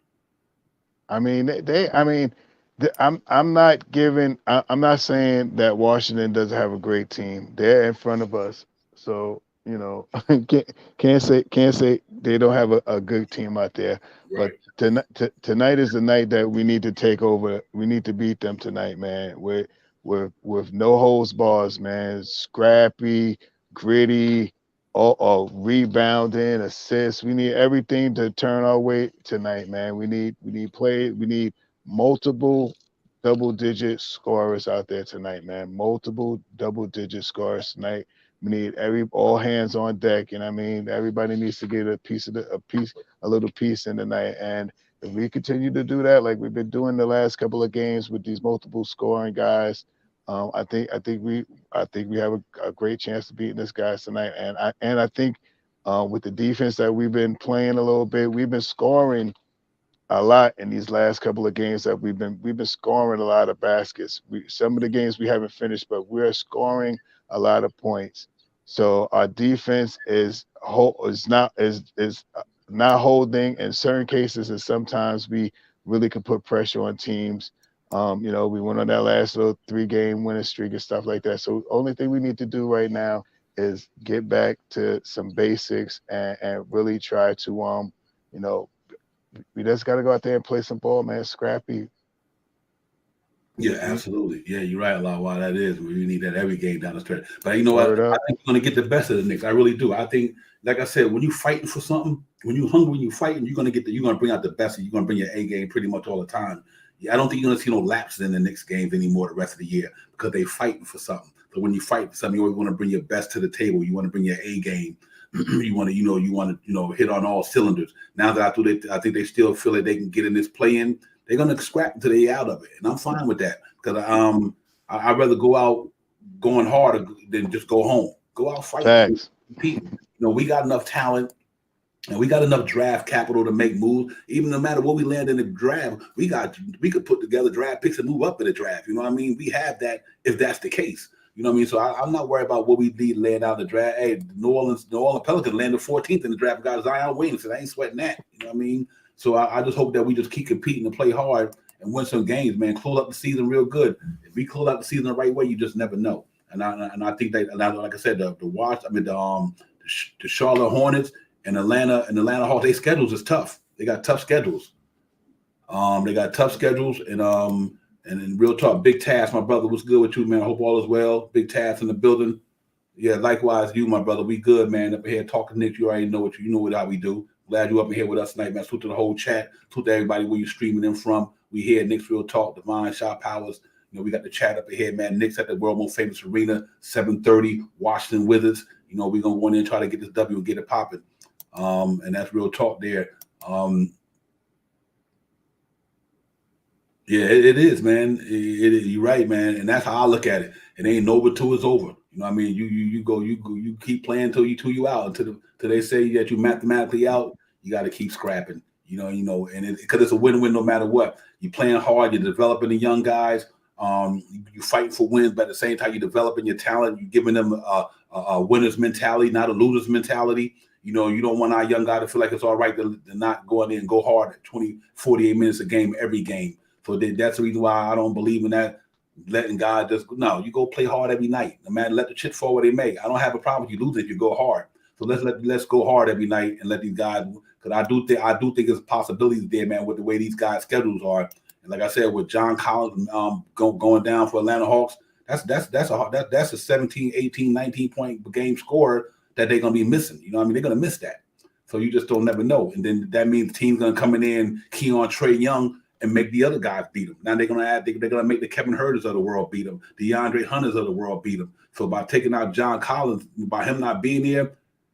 Speaker 2: I mean, I'm not saying that Washington doesn't have a great team. They're in front of us, so can't say they don't have a good team out there.
Speaker 1: Right.
Speaker 2: But tonight is the night that we need to take over. We need to beat them tonight, man. With no holds bars, man. Scrappy, gritty, or rebounding, assists. We need everything to turn our way tonight, man. We need play. We need multiple double-digit scorers out there tonight, man. Multiple double-digit scorers tonight. We need all hands on deck. And I mean, everybody needs to get a little piece in tonight. And if we continue to do that, like we've been doing the last couple of games with these multiple scoring guys, I think we have a great chance of beating this guys tonight. And I think with the defense that we've been playing a little bit, we've been scoring a lot in these last couple of games that we've been scoring a lot of baskets. Some of the games we haven't finished, but we're scoring a lot of points. So our defense is not holding in certain cases, and sometimes we really can put pressure on teams. We went on that last little 3-game winning streak and stuff like that. So only thing we need to do right now is get back to some basics and really try to we just got to go out there and play some ball, man. Scrappy.
Speaker 1: Yeah, absolutely. Yeah, you're right, a lot. Why that is, we need that every game down the stretch. But you know what? I think you're going to get the best of the Knicks. I really do. I think, like I said, when you're fighting for something, when you're hungry, when you're fighting, you're going to bring out the best. You're going to bring your A game pretty much all the time. Yeah, I don't think you're going to see no lapses in the Knicks games anymore the rest of the year because they fighting for something. So when you fight for something, you always want to bring your best to the table. You want to bring your A game. You want to hit on all cylinders. Now that I think they still feel like they can get in this play-in. They're gonna scrap until they out of it, and I'm fine with that because I'd rather go out going harder than just go home. Go out fighting, compete. We got enough talent and we got enough draft capital to make moves. Even no matter what we land in the draft, we could put together draft picks and move up in the draft. You know what I mean? We have that if that's the case. You know what I mean? So I'm not worried about what we need laying out in the draft. Hey, New Orleans Pelicans landed 14th in the draft. Got Zion Williamson. I ain't sweating that. You know what I mean? So I just hope that we just keep competing and play hard and win some games, man. Close out the season real good. If we close out the season the right way, you just never know. And I think that, like I said, the Charlotte Hornets and Atlanta Hawks, their schedules is tough. They got tough schedules. And in real talk, Big Task, my brother, what's good with you, man? I hope all is well. Big Task in the building. Yeah, likewise, you, my brother. We good, man. Up here talking Knicks. You already know how we do. Glad you up in here with us tonight, man. Salute to the whole chat. Salute to everybody where you streaming in from. We here at Knicks Real Talk, Divine Shot Powers. We got the chat up in here, man. Knicks at the world most famous arena, 7:30, Washington Wizards. We're gonna go in there and try to get this W and get it popping. And that's real talk there. Yeah, it is, man. You're right, man. And that's how I look at it. It ain't over till it's over. You know what I mean? You keep playing till you out until they say that you mathematically out. You got to keep scrapping. and because it's a win-win no matter what. You're playing hard, you're developing the young guys. You fight for wins, but at the same time, you're developing your talent. You're giving them a winner's mentality, not a loser's mentality. You don't want our young guy to feel like it's all right to not go in there and go hard at 20, 48 minutes a game, every game. So that's the reason why I don't believe in that, letting God you go play hard every night. No matter, let the chips fall where they may. I don't have a problem with you losing if you go hard. So let's go hard every night and let these guys, because I do think there's possibilities there, man, with the way these guys' schedules are. And like I said, with John Collins going down for Atlanta Hawks, that's a 17, 18, 19 point game scorer that they're gonna be missing. They're gonna miss that. So you just don't never know. And then that means the team's gonna come in, key on Trae Young and make the other guys beat them. Now they're gonna make the Kevin Huerters of the world beat them, the DeAndre Hunters of the world beat them. So by taking out John Collins, by him not being there,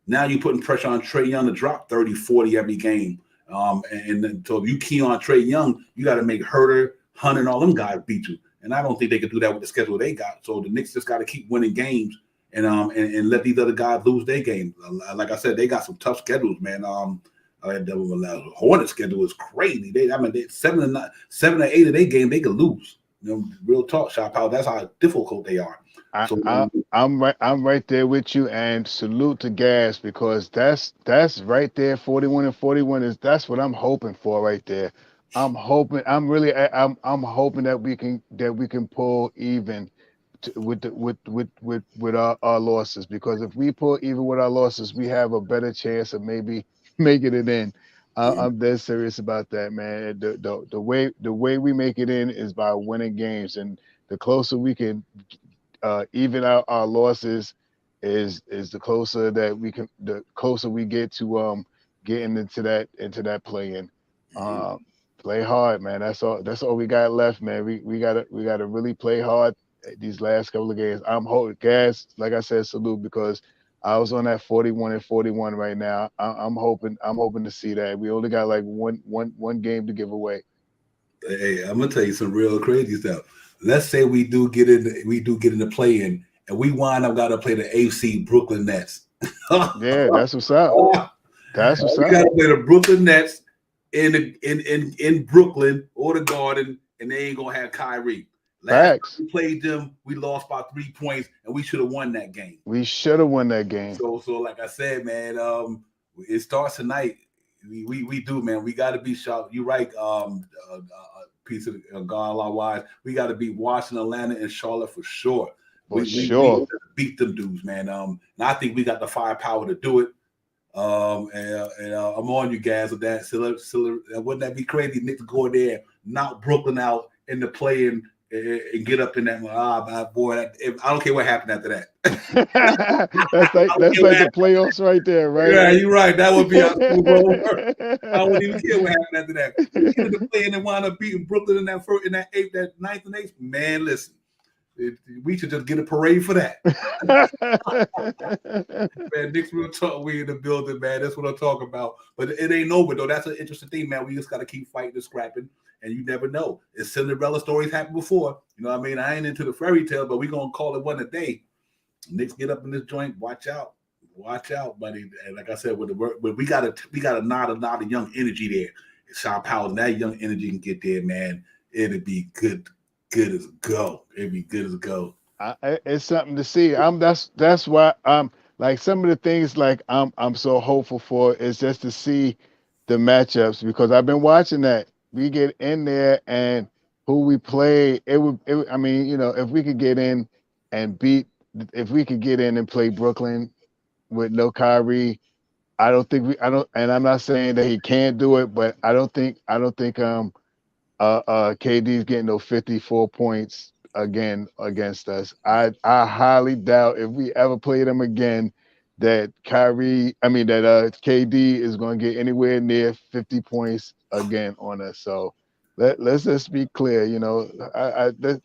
Speaker 1: now you're putting pressure on Trae Young to drop 30, 40 every game. And then, so if you key on Trae Young, you got to make Huerter, Hunter, and all them guys beat you. And I don't think they could do that with the schedule they got. So the Knicks just got to keep winning games and let these other guys lose their games. Like I said, they got some tough schedules, man. The Hornets schedule is crazy. They 7 or 8 of their game they could lose. Real talk, Shot Power. That's how difficult they are.
Speaker 2: I'm right there with you, and salute to Gas, because that's right there. 41-41 that's what I'm hoping for right there. I'm hoping that we can pull even with our losses, because if we pull even with our losses, we have a better chance of maybe making it in. I'm dead serious about that, man. The way we make it in is by winning games, and the closer we can even our losses is the closer we get to getting into that play-in. Play hard, man. That's all we got left, man. We gotta really play hard these last couple of games. I'm hoping, Gas, like I said, salute, because I was on that 41-41 right now. I'm hoping to see that. We only got like one game to give away.
Speaker 1: Hey, I'm gonna tell you some real crazy stuff. Let's say we do get in the play-in, and we wind up got to play the AFC Brooklyn Nets.
Speaker 2: Yeah, that's what's up. That's what's up.
Speaker 1: We got to play the Brooklyn Nets in Brooklyn or the Garden, and they ain't gonna have Kyrie.
Speaker 2: Facts.
Speaker 1: We played them. We lost by 3 points, and we should have won that game.
Speaker 2: We should have won that game.
Speaker 1: So like I said, man, it starts tonight. We do, man. We got to be sharp. You're right. Piece of God, wise. We got to beat Washington, Atlanta, and Charlotte for sure. We beat them dudes, man. And I think we got the firepower to do it. And I'm on you guys with that. So wouldn't that be crazy? Knicks go there, knock Brooklyn out in the play-in, and get up in that. Boy, I don't care what happened after that.
Speaker 2: that's like the playoffs right there, right?
Speaker 1: Yeah, you're right. That would be our Super Bowl. I wouldn't even care what happened after that. Get in the play and wind up beating Brooklyn in that ninth and eighth. Man, listen, we should just get a parade for that. Man, Knicks real talk. We in the building, man. That's what I'm talking about. But it ain't over though. That's an interesting thing, man. We just got to keep fighting and scrapping. And you never know. It's Cinderella stories happened before. You know what I mean? I ain't into the fairy tale, but we're going to call it one a day. Knicks get up in this joint. Watch out, buddy. And like I said, with the work, we got a lot of young energy there. Sean Powell, and that young energy can get there, man. It'd be good as go. It'd be good as go.
Speaker 2: It's something to see. That's why like some of the things like I'm so hopeful for is just to see the matchups, because I've been watching that. We get in there and who we play, I mean, if we could get in and play Brooklyn with no Kyrie, and I'm not saying that he can't do it, but I don't think KD's getting those 54 points again against us. I highly doubt if we ever play them again that KD is going to get anywhere near 50 points again on us. So let's just be clear, let's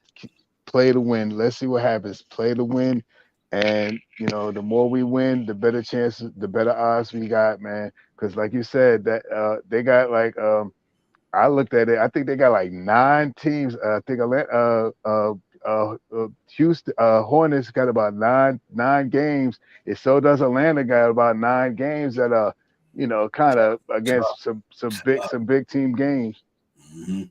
Speaker 2: play to win. Let's see what happens. Play to win. And, the more we win, the better chances, the better odds we got, man. Because like you said, that they got like, I looked at it, I think they got like 9 teams. I think Houston Hornets got about nine games. And so does Atlanta got about 9 games that kind of against some big team games.
Speaker 1: Mm-hmm.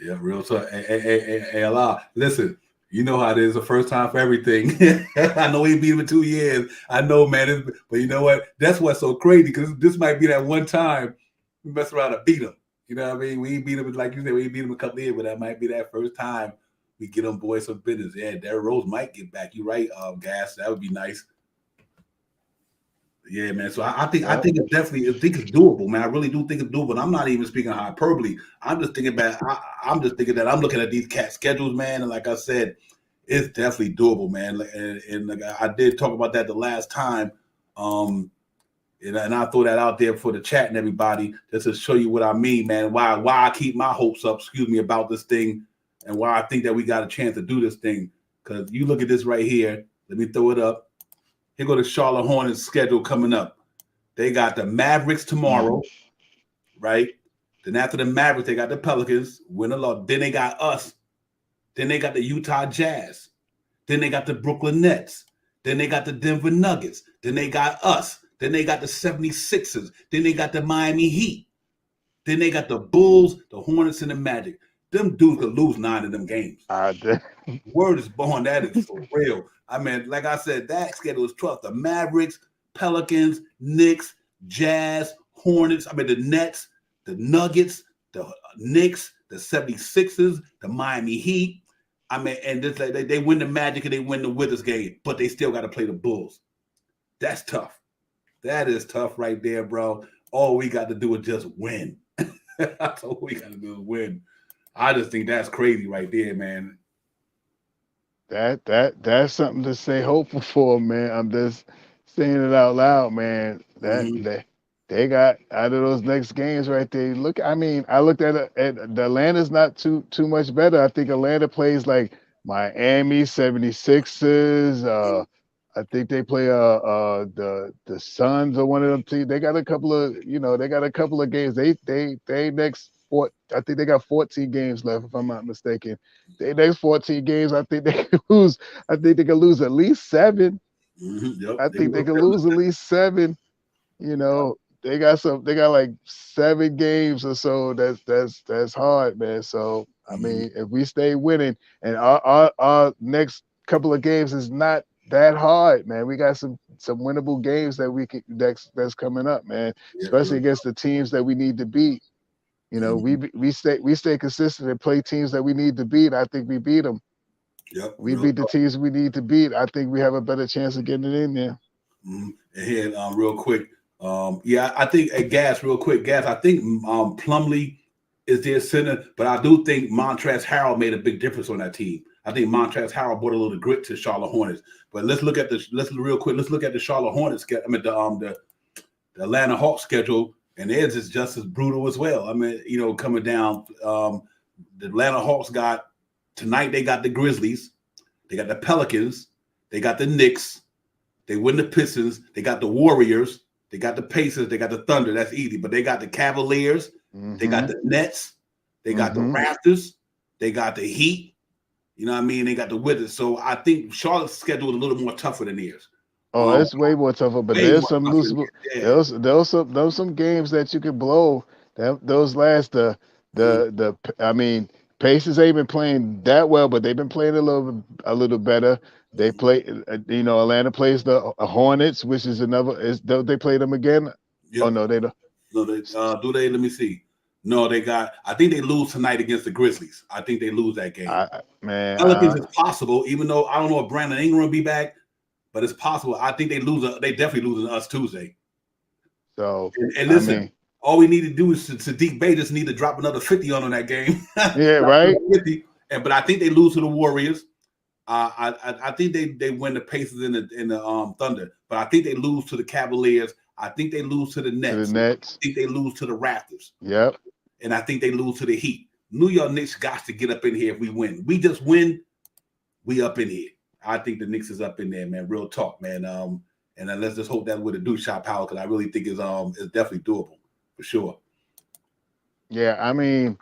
Speaker 1: Yeah, real tough. Hey, Allah, listen, you know how it is. The first time for everything. I know we beat him in 2 years. I know, man. But you know what? That's what's so crazy because this might be that one time we mess around and beat him. You know what I mean? We ain't beat him, like you said, we ain't beat him a couple of years, but that might be that first time we get them boys some business. Yeah, Derrick Rose might get back. You're right, Gas. That would be nice. Yeah, man. So I think it's definitely it's doable, man. I really do think it's doable. And I'm not even speaking hyperbole. I'm just thinking about I'm just thinking that I'm looking at these cat schedules, man. And like I said, it's definitely doable, man. And like I did talk about that the last time. And I throw that out there for the chat and everybody just to show you what I mean, man. Why I keep my hopes up, about this thing, and why I think that we got a chance to do this thing. Because you look at this right here. Let me throw it up. Here go the Charlotte Hornets schedule coming up. They got the Mavericks tomorrow, right? Then after the Mavericks, they got the Pelicans, win a lot. Then they got us. Then they got the Utah Jazz. Then they got the Brooklyn Nets. Then they got the Denver Nuggets. Then they got us. Then they got the 76ers. Then they got the Miami Heat. Then they got the Bulls, the Hornets, and the Magic. Them dudes could lose 9 of them games. Word is born. That is for real. I mean, like I said, that schedule is tough. The Mavericks, Pelicans, Knicks, Jazz, Hornets. I mean, the Nets, the Nuggets, the Knicks, the 76ers, the Miami Heat. I mean, and this, they win the Magic and they win the Wizards game, but they still got to play the Bulls. That's tough. That is tough right there, bro. All we got to do is just win. That's all we got to do is win. I just think that's crazy right there, man.
Speaker 2: That's something to stay hopeful for, man. I'm just saying it out loud, man. They got out of those next games right there. Look, I mean, I looked at the Atlanta's not too much better. I think Atlanta plays like Miami 76ers. I think they play the Suns or one of them teams. They got a couple of games. They next I think they got 14 games left, if I'm not mistaken. They next 14 games, I think they could lose. I think they could lose at least 7.
Speaker 1: Mm-hmm. Yep.
Speaker 2: I think they could lose at least 7. They got like 7 games or so. That's hard, man. So I mean, if we stay winning and our next couple of games is not that hard, man. We got some winnable games that that's coming up, man. Especially against the teams that we need to beat. We stay consistent and play teams that we need to beat. I think we beat them.
Speaker 1: Yep.
Speaker 2: We beat the teams we need to beat. I think we have a better chance of getting it in there.
Speaker 1: And here, real quick. I think Gas, real quick, Gas. I think Plumlee is their center, but I do think Montrezl Harrell made a big difference on that team. I think Montrezl Harrell brought a little grit to Charlotte Hornets. But let's look at the Charlotte Hornets. I mean the Atlanta Hawks schedule, and theirs is just as brutal as well. I mean, coming down, the Atlanta Hawks got tonight. They got the Grizzlies, they got the Pelicans, they got the Knicks, they win the Pistons, they got the Warriors, they got the Pacers, they got the Thunder. That's easy, but they got the Cavaliers, they got the Nets, they got the Raptors, they got the Heat. You know what I mean? They got the Wizards. So I think Charlotte's schedule is a little more tougher than theirs.
Speaker 2: Oh, it's way more tougher, but there's some losable. There's some games that you could blow. Those last I mean, Pacers ain't been playing that well, but they've been playing a little better. They play, Atlanta plays the Hornets, which is another. They play them again? Yep. Oh no, they don't.
Speaker 1: No, they do they? Let me see. No, they got. I think they lose tonight against the Grizzlies. I think they lose that game. Pelicans is possible, even though I don't know if Brandon Ingram will be back. But it's possible. I think they definitely lose to us Tuesday.
Speaker 2: So
Speaker 1: and listen, all we need to do is Sadiq Bey just need to drop another 50 on that game.
Speaker 2: Yeah, right.
Speaker 1: 50. But I think they lose to the Warriors. I think they win the Pacers in the Thunder. But I think they lose to the Cavaliers. I think they lose to the Nets. I think they lose to the Raptors.
Speaker 2: Yep.
Speaker 1: And I think they lose to the Heat. New York Knicks got to get up in here if we win. We just win, we up in here. I think the Knicks is up in there, man. Real talk, man. And then let's just hope that with a do shot power, because I really think it's definitely doable for sure.
Speaker 2: Yeah, I mean,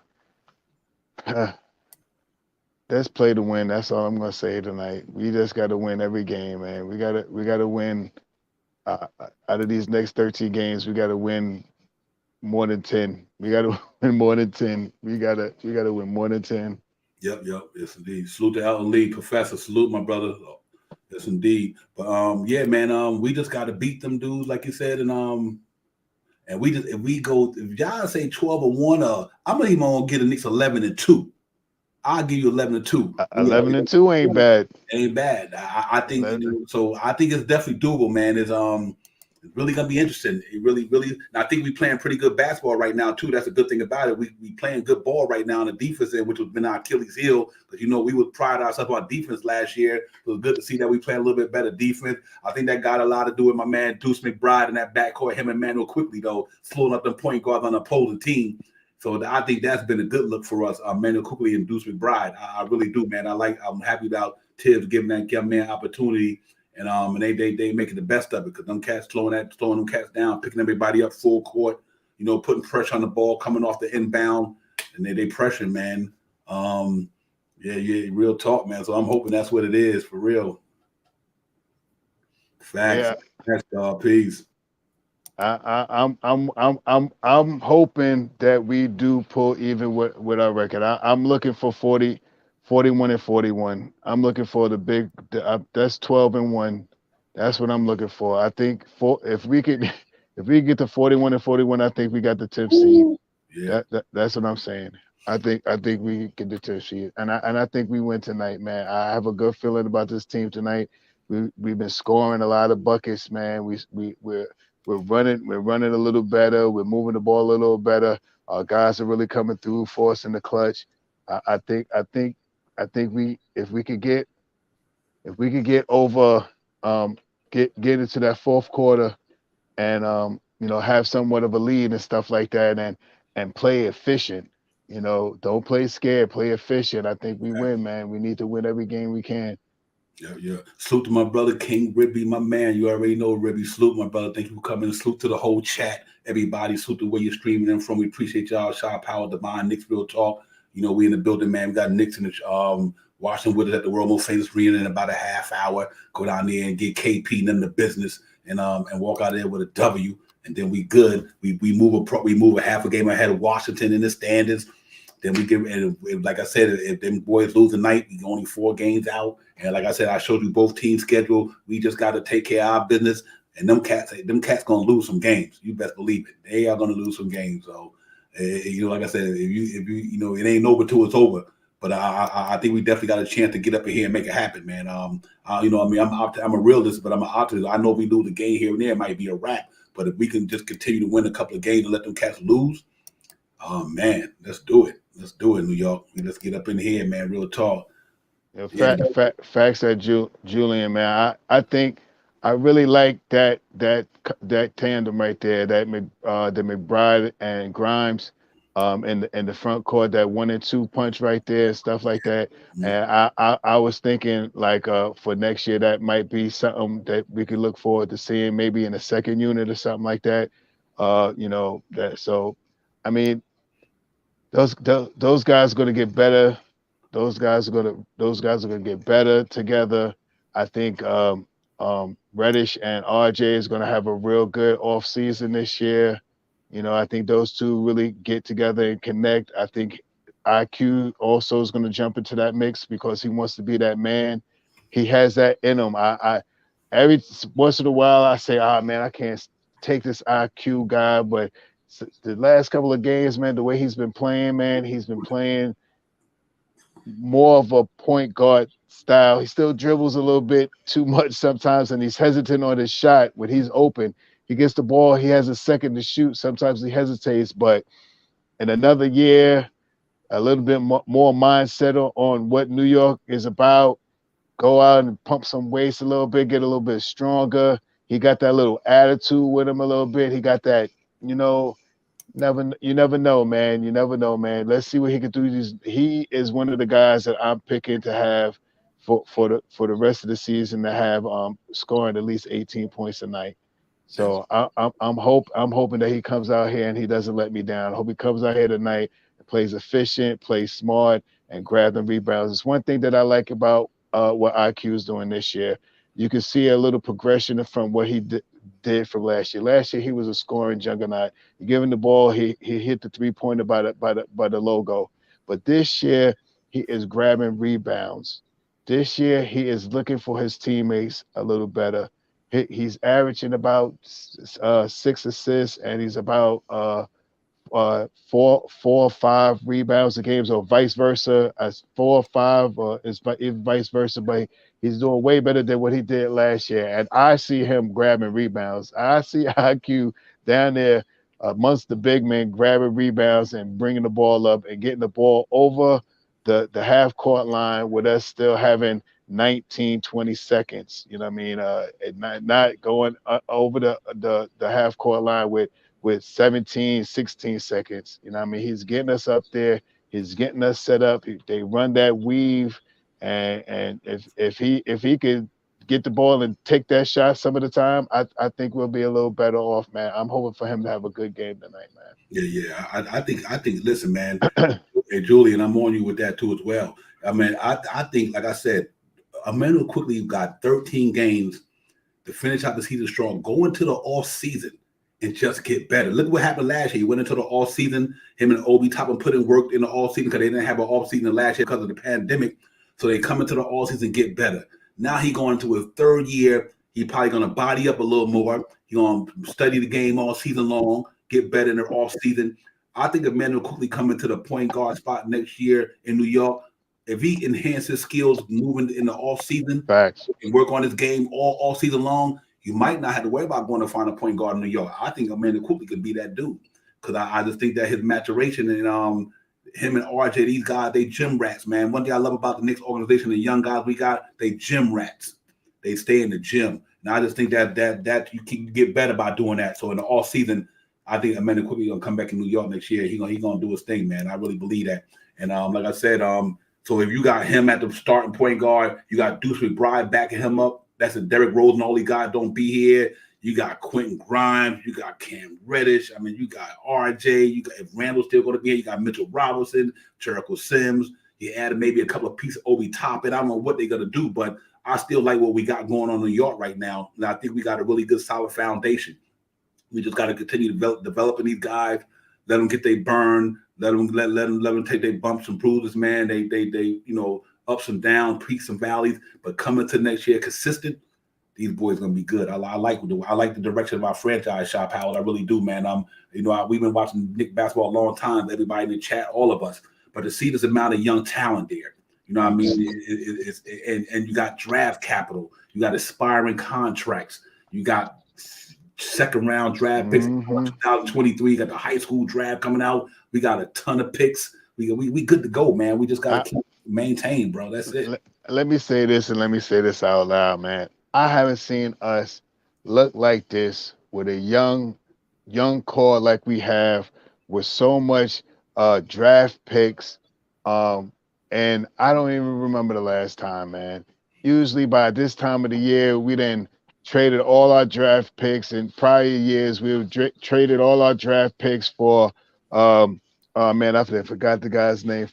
Speaker 2: let's play to win. That's all I'm gonna say tonight. We just got to win every game, man. We gotta win Out of these next 13 games, we got to win more than 10. We got to win more than 10. We gotta win more than 10.
Speaker 1: Yep, yep. Yes, indeed. Salute to Elton Lee, Professor. Salute, my brother. Yes, indeed. But yeah, man. We just got to beat them dudes, like you said, and we just if we go, if y'all say 12-1, I'm gonna even get a Knicks 11-2. I'll give you 11-2.
Speaker 2: 11-2 ain't bad.
Speaker 1: Ain't bad. I think
Speaker 2: 11.
Speaker 1: so. I think it's definitely doable, man. It's really gonna be interesting. It really, really. And I think we playing pretty good basketball right now too. That's a good thing about it. We playing good ball right now on the defense end, which has been our Achilles heel. Because we would pride ourselves on defense last year. It was good to see that we play a little bit better defense. I think that got a lot to do with my man Deuce McBride and that backcourt. Him and Manuel quickly though, slowing up them point guards on the opposing team. So I think that's been a good look for us, Manuel Quickly and Deuce McBride. I really do, man. I'm happy about Tibbs giving that young man opportunity, and they making the best of it because them cats slowing them cats down, picking everybody up full court, putting pressure on the ball, coming off the inbound, and they pressuring, man. Yeah, real talk, man. So I'm hoping that's what it is for real. Facts,
Speaker 2: Yeah.
Speaker 1: that's peace.
Speaker 2: I'm hoping that we do pull even with our record. I'm looking for 41-41. I'm looking for that's 12-1. That's what I'm looking for. I think if we could if we get to 41-41, I think we got the 10th seed.
Speaker 1: Yeah.
Speaker 2: That's what I'm saying. I think we get the 10th seed, and I think we win tonight, man. I have a good feeling about this team tonight. We've been scoring a lot of buckets, man. We're running a little better. We're moving the ball a little better. Our guys are really coming through for us in the clutch. I think if we could get over, get into that fourth quarter and have somewhat of a lead and stuff like that, and play efficient. Don't play scared, play efficient. I think we win, man. We need to win every game we can.
Speaker 1: Yeah. Salute to my brother King Ribby, my man. You already know Ribby. Salute, my brother. Thank you for coming. Salute to the whole chat, everybody. Salute to where you're streaming them from. We appreciate y'all. Shout Power Divine, Knicks Real Talk. We in the building, man. We got Knicks in the watching with us at the World Most Famous Arena in about a half hour. Go down there and get KP and them the business, and walk out there with a W. And then we good. We move a half a game ahead of Washington in the standings. Then we get, and like I said, if them boys lose tonight, we only 4 games out. And like I said, I showed you both teams' schedule. We just got to take care of our business. And them cats gonna lose some games. You best believe it. They are gonna lose some games. So, like I said, if you it ain't over till it's over. But I think we definitely got a chance to get up in here and make it happen, man. I'm a realist, but I'm an optimist. I know if we lose a game here and there, it might be a wrap. But if we can just continue to win a couple of games and let them cats lose, oh man, let's do it. Let's do it, New York. Let's get up in here, man. Real talk. Yeah.
Speaker 2: Facts that Julian, man. I think I really like that tandem right there. The McBride and Grimes, in the front court, that 1 and 2 punch right there, stuff like that.
Speaker 1: Mhm.
Speaker 2: And I was thinking like for next year that might be something that we could look forward to seeing maybe in the second unit or something like that. That so, I mean, those guys are going to get better. Those guys are gonna get better together. I think Reddish and RJ is gonna have a real good off season this year. I think those two really get together and connect. I think IQ also is gonna jump into that mix because he wants to be that man. He has that in him. I every once in a while I say, man, I can't take this IQ guy, but the last couple of games, man, the way he's been playing, man, he's been playing more of a point guard style. He still dribbles a little bit too much sometimes, and he's hesitant on his shot when he's open. He gets the ball, he has a second to shoot. Sometimes he hesitates, but in another year, a little bit more mindset on what New York is about. Go out and pump some weights a little bit, get a little bit stronger. He got that little attitude with him a little bit. He got that, you never know, man. You never know, man. Let's see what he can do. He is one of the guys that I'm picking to have for the rest of the season to have scoring at least 18 points a night. So I'm hoping that he comes out here and he doesn't let me down. I hope he comes out here tonight and plays efficient, plays smart, and grab them rebounds. It's one thing that I like about what IQ is doing this year. You can see a little progression from what he did from last year. Last year he was a scoring juggernaut. You give him the ball, he hit the 3-pointer by the logo. But this year he is grabbing rebounds. This year he is looking for his teammates a little better. He's averaging about 6 assists, and he's about 4 or 5 rebounds a game, or vice versa, as 4 or 5, or is vice versa. But he's doing way better than what he did last year, and I see him grabbing rebounds. I see IQ down there amongst the big men grabbing rebounds and bringing the ball up and getting the ball over the half court line with us still having 19, 20 seconds. You know what I mean? And not going over the half court line with 17, 16 seconds. You know what I mean? He's getting us up there. He's getting us set up. They run that weave, and if he could get the ball and take that shot some of the time, I think we'll be a little better off, man. I'm hoping for him to have a good game tonight, man.
Speaker 1: Yeah. I think. Listen, man. Hey, Julian, I'm on you with that too as well. I mean, I think, like I said, Emmanuel quickly got 13 games to finish out the season strong, go into the off season and just get better. Look what happened last year. He went into the off season. Him and Obi Toppin put in work in the off season because they didn't have an off season last year because of the pandemic. So they come into the off season and get better. Now he going into his third year. He probably going to body up a little more. He going to study the game all season long, get better in the off season. I think Emmanuel quickly coming to the point guard spot next year in New York. If he enhances skills moving in the off season and work on his game all season long, you might not have to worry about going to find a point guard in New York. I think Emmanuel quickly could be that dude because I just think that his maturation and him and RJ, these guys, they gym rats, man. One thing I love about the Knicks organization, the young guys we got, they gym rats. They stay in the gym, and I just think that you can get better by doing that. So in the off season, I think Emmanuel quickly gonna come back in New York next year. He gonna do his thing, man. I really believe that. And like I said, so if you got him at the starting point guard, you got Deuce McBride backing him up. That's a Derrick Rose and all these guys don't be here. You got Quentin Grimes, you got Cam Reddish. I mean, you got RJ. You got if Randall's still going to be here, you got Mitchell Robinson, Jericho Sims. You added maybe a couple of pieces of Obi Toppin. I don't know what they're going to do, but I still like what we got going on in New York right now. And I think we got a really good, solid foundation. We just got to continue developing these guys. Let them get their burn. Let them take their bumps and bruises, man. They ups and downs, peaks and valleys. But coming to next year consistent, these boys gonna be good. I like the direction of our franchise, Shop Howard. I really do, man. We've been watching Knicks basketball a long time. Everybody in the chat, all of us. But to see this amount of young talent there, you know what I mean? And you got draft capital. You got aspiring contracts. You got second round draft picks. 2023. You got the high school draft coming out. We got a ton of picks. We good to go, man. We just gotta keep maintain, bro. That's it.
Speaker 2: Let me say this, and let me say this out loud, man. I haven't seen us look like this with a young core like we have, with so much draft picks. And I don't even remember the last time, man. Usually by this time of the year, we then traded all our draft picks. In prior years, we've traded all our draft picks for man, I forgot the guy's name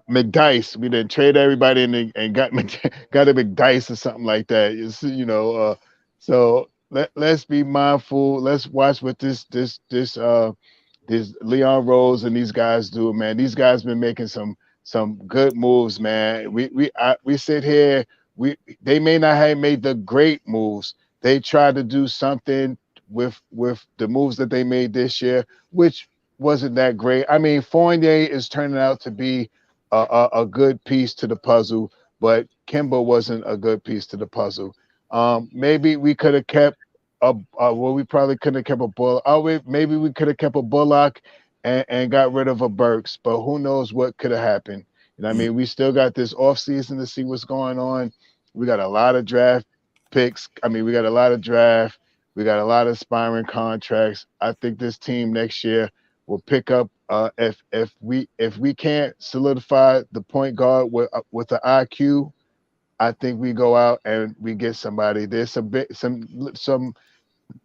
Speaker 2: McDice. We didn't trade everybody and got a McDice or something like that. So let's be mindful. Let's watch what this Leon Rose and these guys do, man. These guys been making some good moves, man. We sit here. They may not have made the great moves. They tried to do something with the moves that they made this year, which wasn't that great. I mean, Fournier is turning out to be a good piece to the puzzle, but Kimba wasn't a good piece to the puzzle. Maybe we could have kept we probably couldn't have kept a Bullock. Maybe we could have kept a Bullock and got rid of a Burks, but who knows what could have happened. You know what I mean? We still got this offseason to see what's going on. We got a lot of draft picks. I mean, we got a lot of draft. We got a lot of aspiring contracts. I think this team next year will pick up. If we can't solidify the point guard with the IQ, I think we go out and we get somebody. There's some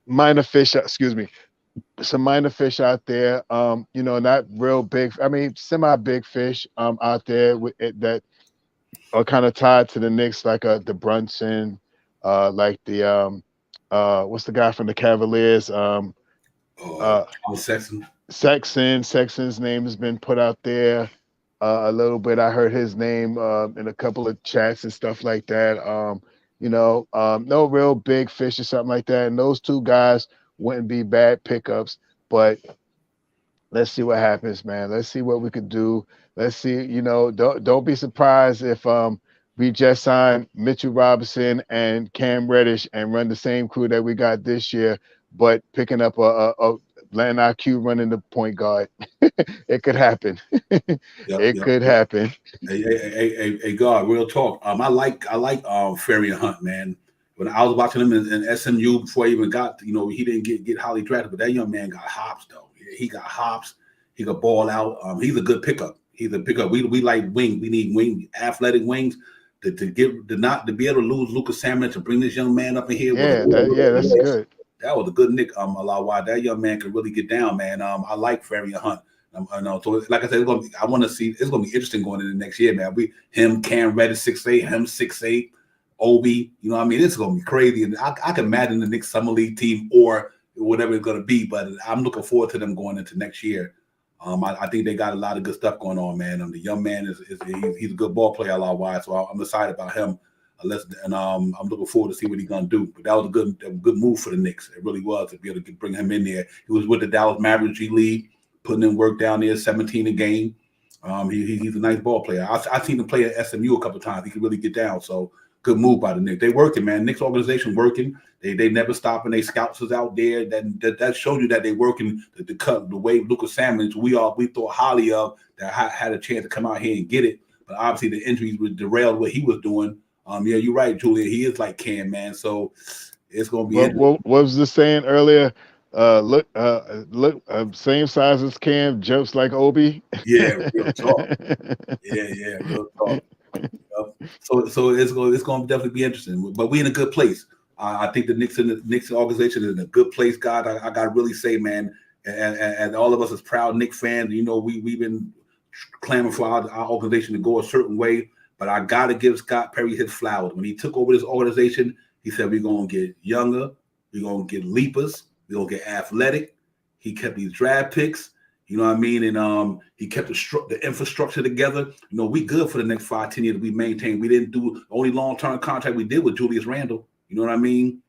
Speaker 2: minor fish. Excuse me, some minor fish out there. Not real big. I mean, semi big fish. Out there that are kind of tied to the Knicks, like the Brunson. like the what's the guy from the Cavaliers? Uh,
Speaker 1: Thomas Sexton.
Speaker 2: Sexton's name has been put out there a little bit. I heard his name in a couple of chats and stuff like that. No real big fish or something like that. And those two guys wouldn't be bad pickups, but let's see what happens, man. Let's see what we could do. Let's see, don't be surprised if we just signed Mitchell Robinson and Cam Reddish and run the same crew that we got this year, but picking up a letting IQ running the point guard. It could happen. It could
Speaker 1: Yep.
Speaker 2: happen.
Speaker 1: Hey, God, real talk. I like Ferry and Hunt, man. When I was watching him in SMU before he even got, he didn't get highly drafted, but that young man got hops though. He got hops. He could ball out. He's a good pickup. He's a pickup. We like wing. We need athletic wings to be able to lose Lucas Salmon to bring this young man up in here.
Speaker 2: That's good.
Speaker 1: That was a good nick. Why that young man could really get down, man. I like Ferry and Hunt. I know. So like I said, I want to see. It's gonna be interesting going into next year, man. Cam Reddish 6'8", him 6'8", Obi. You know what I mean? It's gonna be crazy, and I can imagine the Knicks summer league team or whatever it's gonna be. But I'm looking forward to them going into next year. I think they got a lot of good stuff going on, man. The young man he's a good ball player, wise. So I'm excited about him. I'm looking forward to see what he's gonna do. But that was a good move for the Knicks. It really was to be able to bring him in there. He was with the Dallas Mavericks G League, putting in work down there, 17 a game. He's a nice ball player. I've seen him play at SMU a couple of times. He can really get down. So good move by the Knicks. They working, man. Knicks organization working. They never stop, and they scouts is out there. That showed you that they working the cut the way Lucas Salmons we thought highly of that had a chance to come out here and get it. But obviously the injuries would derailed what he was doing. Yeah, you're right, Julian. He is like Cam, man. So it's gonna be.
Speaker 2: What was the saying earlier? Look, same size as Cam, jumps like Obi.
Speaker 1: Yeah, real talk. Yeah, real talk. So it's going to definitely be interesting. But we're in a good place. I think the Knicks organization is in a good place, God. I got to really say, man, and all of us as proud Knicks fans, we've been clamoring for our organization to go a certain way. But I got to give Scott Perry his flowers. When he took over this organization, he said, we're going to get younger. We're going to get leapers. We're going to get athletic. He kept these draft picks. You know what I mean? And he kept the infrastructure together. We good for the next 5-10 years. We maintain. We didn't do the only long-term contract we did with Julius Randle. You know what I mean?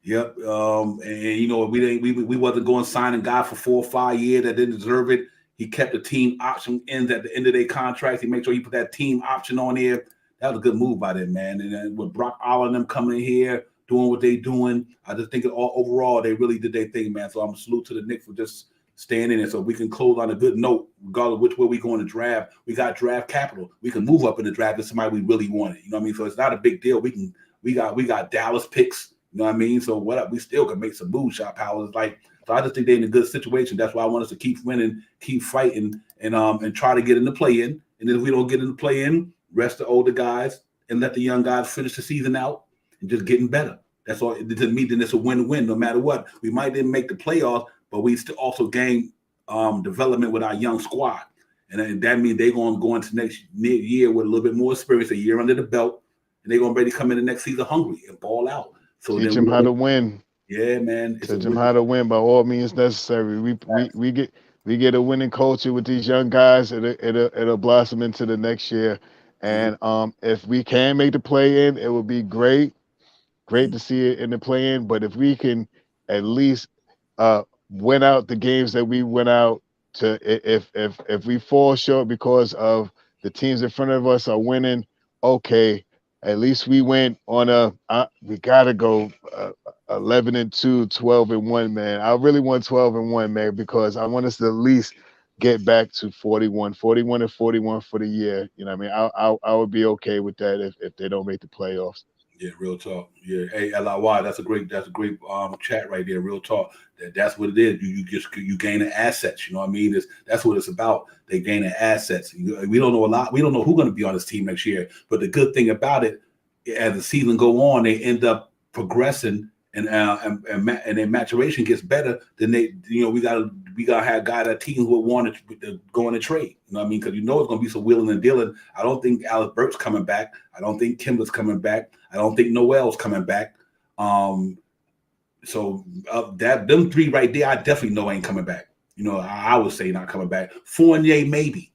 Speaker 1: Yep. And we wasn't going signing guy for 4 or 5 years that didn't deserve it. He kept the team option ends at the end of their contracts. He made sure he put that team option on there. That was a good move by them, man. And then with Brock Aller and them coming in here, doing what they doing, I just think overall they really did their thing, man. So I'm a salute to the Knicks for just staying in it so we can close on a good note, regardless of which way we go in the draft. We got draft capital. We can move up in the draft if somebody we really wanted. You know what I mean? So it's not a big deal. We got Dallas picks. You know what I mean? So we still can make some moves, shot power. So I just think they're in a good situation. That's why I want us to keep winning, keep fighting, and try to get in the play-in. And then if we don't get in the play-in, rest the older guys and let the young guys finish the season out and just getting better. That's all. To me, then it's a win-win no matter what. We might didn't make the playoffs, but we still also gain development with our young squad. And that means they're going to go into next year with a little bit more experience, a year under the belt, and they're going to ready to come in the next season hungry and ball out. So
Speaker 2: teach them how to win.
Speaker 1: Yeah, man.
Speaker 2: Teach them how to win by all means necessary. We get a winning culture with these young guys. It'll blossom into the next year. And if we can make the play in, it would be great. Great to see it in the play-in, but if we can at least win out the games that we went out to, if we fall short because of the teams in front of us are winning, okay, at least we went on we gotta go 11-2, 12-1, man. I really want 12-1, man, because I want us to at least get back to 41 and 41 for the year. You know what I mean? I would be okay with that if they don't make the playoffs.
Speaker 1: Yeah, real talk. Yeah, hey, LIY, that's a great chat right there. Real talk. That's what it is. You gaining assets. You know what I mean? That's what it's about. They gaining assets. We don't know a lot. We don't know who's going to be on this team next year. But the good thing about it, as the season go on, they end up progressing and their maturation gets better, then we gotta have guys that teams would want to go in a trade. You know what I mean? Because it's gonna be some wheeling and dealing. I don't think Alex Burks coming back. I don't think Kimber's coming back. I don't think Noel's coming back. So them three right there, I definitely know ain't coming back. I would say not coming back. Fournier maybe,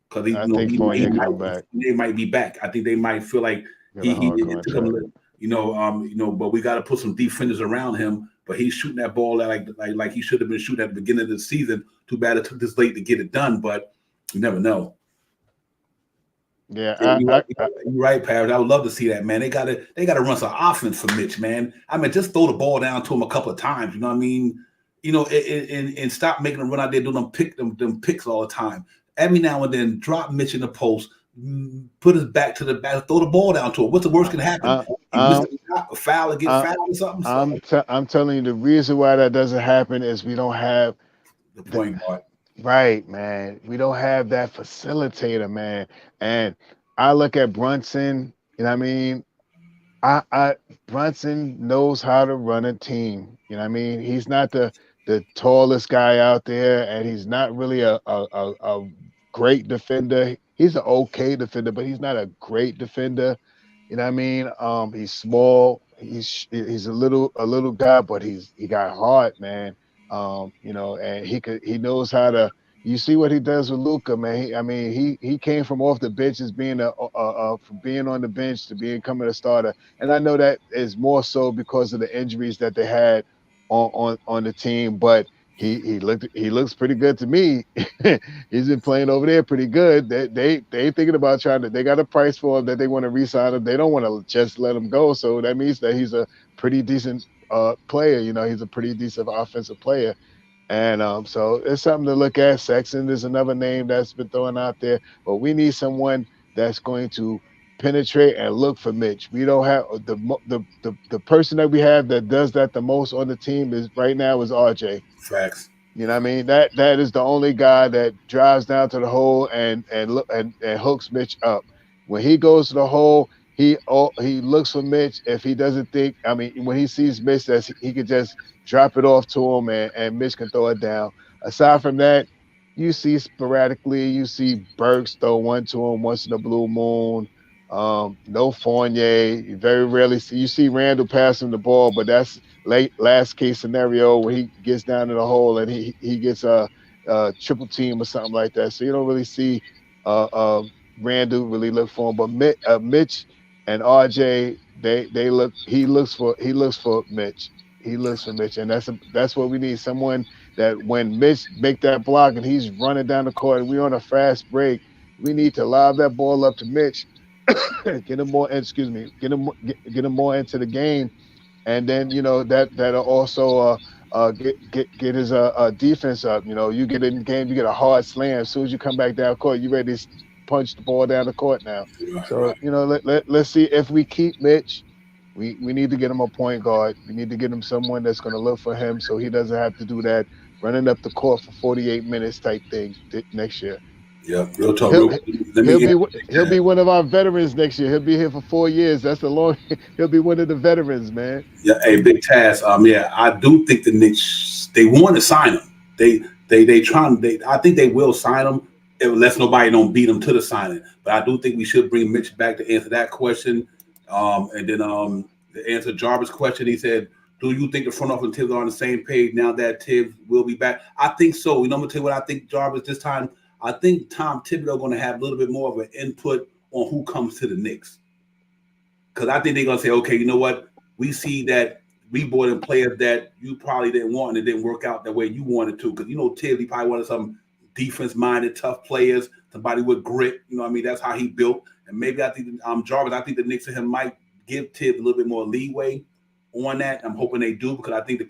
Speaker 1: because
Speaker 2: Fournier coming back.
Speaker 1: They might be back. I think they might feel like he took him. But we got to put some defenders around him. But he's shooting that ball like he should have been shooting at the beginning of the season. Too bad it took this late to get it done, but you never know.
Speaker 2: Yeah,
Speaker 1: you're right, Parrish. I would love to see that, man. They gotta run some offense for Mitch, man. I mean, just throw the ball down to him a couple of times. You know what I mean? And stop making him run out there doing them picks all the time. Every now and then, drop Mitch in the post, put his back to the back, throw the ball down to him. What's the worst can happen? A foul or get fouled or something.
Speaker 2: I'm telling you, the reason why that doesn't happen is we don't have
Speaker 1: the point guard.
Speaker 2: Right, man. We don't have that facilitator, man. And I look at Brunson, you know what I mean? Brunson knows how to run a team. You know what I mean? He's not the tallest guy out there, and he's not really a great defender. He's an okay defender, but he's not a great defender. You know what I mean? He's small. He's a little guy, but he got heart, man. And he knows how to. You see what he does with Luka, man. He came from off the bench as being from being on the bench to becoming a starter, and I know that is more so because of the injuries that they had on the team. But he looks pretty good to me. He's been playing over there pretty good. They thinking about they got a price for him that they want to re-sign him. They don't want to just let him go. So that means that he's a pretty decent player. He's a pretty decent offensive player. And so it's something to look at. Sexton is another name that's been thrown out there, but we need someone that's going to penetrate and look for Mitch. We don't have the person that we have that does that the most on the team is RJ.
Speaker 1: Facts.
Speaker 2: You know what I mean? That is the only guy that drives down to the hole and hooks Mitch up. When he goes to the hole, he looks for Mitch. If he doesn't think, when he sees Mitch, he could just drop it off to him and Mitch can throw it down. Aside from that, you see sporadically, you see Burks throw one to him once in a blue moon. No Fournier. You very rarely see Randall pass him the ball, but that's last case scenario where he gets down in the hole and he gets a triple team or something like that. So you don't really see Randall really look for him. But Mitch and RJ, he looks for Mitch. He looks for Mitch, and that's what we need. Someone that when Mitch make that block and he's running down the court and we're on a fast break, we need to lob that ball up to Mitch, get him more into the game, and then that'll also get his defense up. You get in the game, you get a hard slam. As soon as you come back down court, you ready to punch the ball down the court now. So let's see if we keep Mitch. We need to get him a point guard. We need to get him someone that's going to look for him so he doesn't have to do that running up the court for 48 minutes type thing next year.
Speaker 1: Yeah, real talk.
Speaker 2: He'll be one of our veterans next year. He'll be here for 4 years. He'll be one of the veterans, man.
Speaker 1: Yeah, hey, big task. I do think the Knicks, they want to sign him. I think they will sign him unless nobody don't beat him to the signing. But I do think we should bring Mitch back to answer that question. And then to answer Jarvis' question, he said, do you think the front office and Tibbs are on the same page now that Tibbs will be back? I think so. I'm going to tell you what I think, Jarvis, this time. I think Tom Thibodeau going to have a little bit more of an input on who comes to the Knicks. Because I think they're going to say, okay, you know what? We see that we brought in players that you probably didn't want and it didn't work out the way you wanted to. Because, Tibbs, he probably wanted some defense-minded, tough players, somebody with grit. That's how he built. And maybe I think Jarvis, I think the Knicks and him might give Tibbs a little bit more leeway on that. I'm hoping they do because I think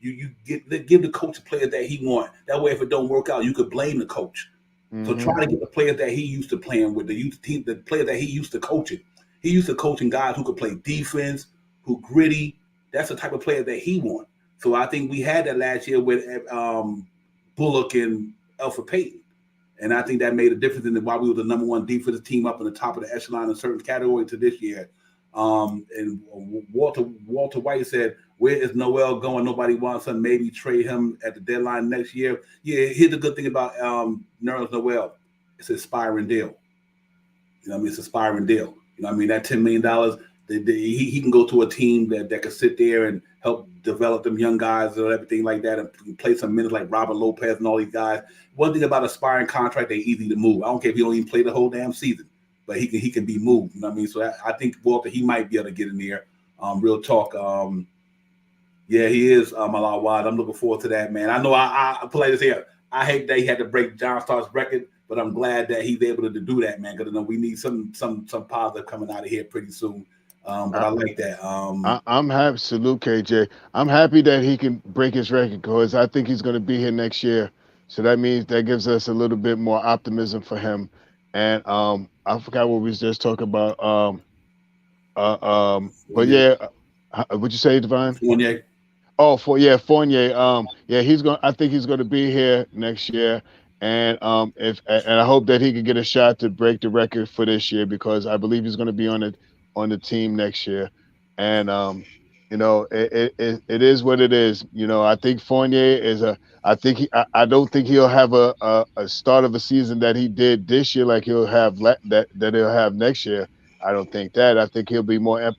Speaker 1: you give the coach the players that he want. That way, if it don't work out, you could blame the coach. Mm-hmm. So try to get the players that he used to playing with, the youth team, the players that he used to coaching. He used to coaching guys who could play defense, who gritty. That's the type of player that he want. So I think we had that last year with Bullock and Elfrid Payton. And I think that made a difference in why we were the number one defensive team up in the top of the echelon in certain categories to this year. And Walter White said, where is Noel going? Nobody wants him. Maybe trade him at the deadline next year. Yeah, here's the good thing about Nerlens Noel. It's an expiring deal. You know what I mean? It's an expiring deal. You know what I mean? That $10 million, he can go to a team that can sit there and help develop them young guys and everything like that and play some minutes like Robert Lopez and all these guys. One thing about aspiring contract, they're easy to move. I don't care if he don't even play the whole damn season, but he can be moved. You know what I mean? So I think Walter, he might be able to get in there. Real talk. Yeah, he is a lot wide. I'm looking forward to that, man. I know I play this here. I hate that he had to break John Stark's record, but I'm glad that he's able to do that, man. Because I know we need some positive coming out of here pretty soon. But I like that.
Speaker 2: I'm happy. Salute KJ. I'm happy that he can break his record because I think he's going to be here next year. So that means that gives us a little bit more optimism for him. And I forgot what we was just talking about. But
Speaker 1: Fournier.
Speaker 2: yeah, would you say, Divine?
Speaker 1: Fournier.
Speaker 2: Oh, Fournier. Yeah, he's going. I think he's going to be here next year, and if and I hope that he can get a shot to break the record for this year because I believe he's going to be on the team next year, and it is what it is. I think Fournier is a. I think I don't think he'll have a start of a season that he did this year like he'll have that he'll have next year. I don't think that. I think he'll be more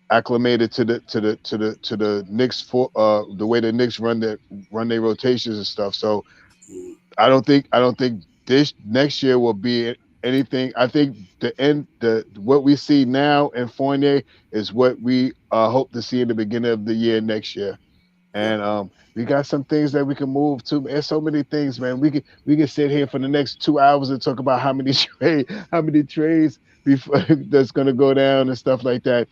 Speaker 2: acclimated to the Knicks for the way the Knicks run their rotations and stuff. So I don't think this next year will be anything. I think the what we see now in Fournier is what we hope to see in the beginning of the year next year.
Speaker 1: Yeah.
Speaker 2: And we got some things that we can move to. There's so many things, man. We can sit here for the next 2 hours and talk about how many trades before, that's gonna go down and stuff like that.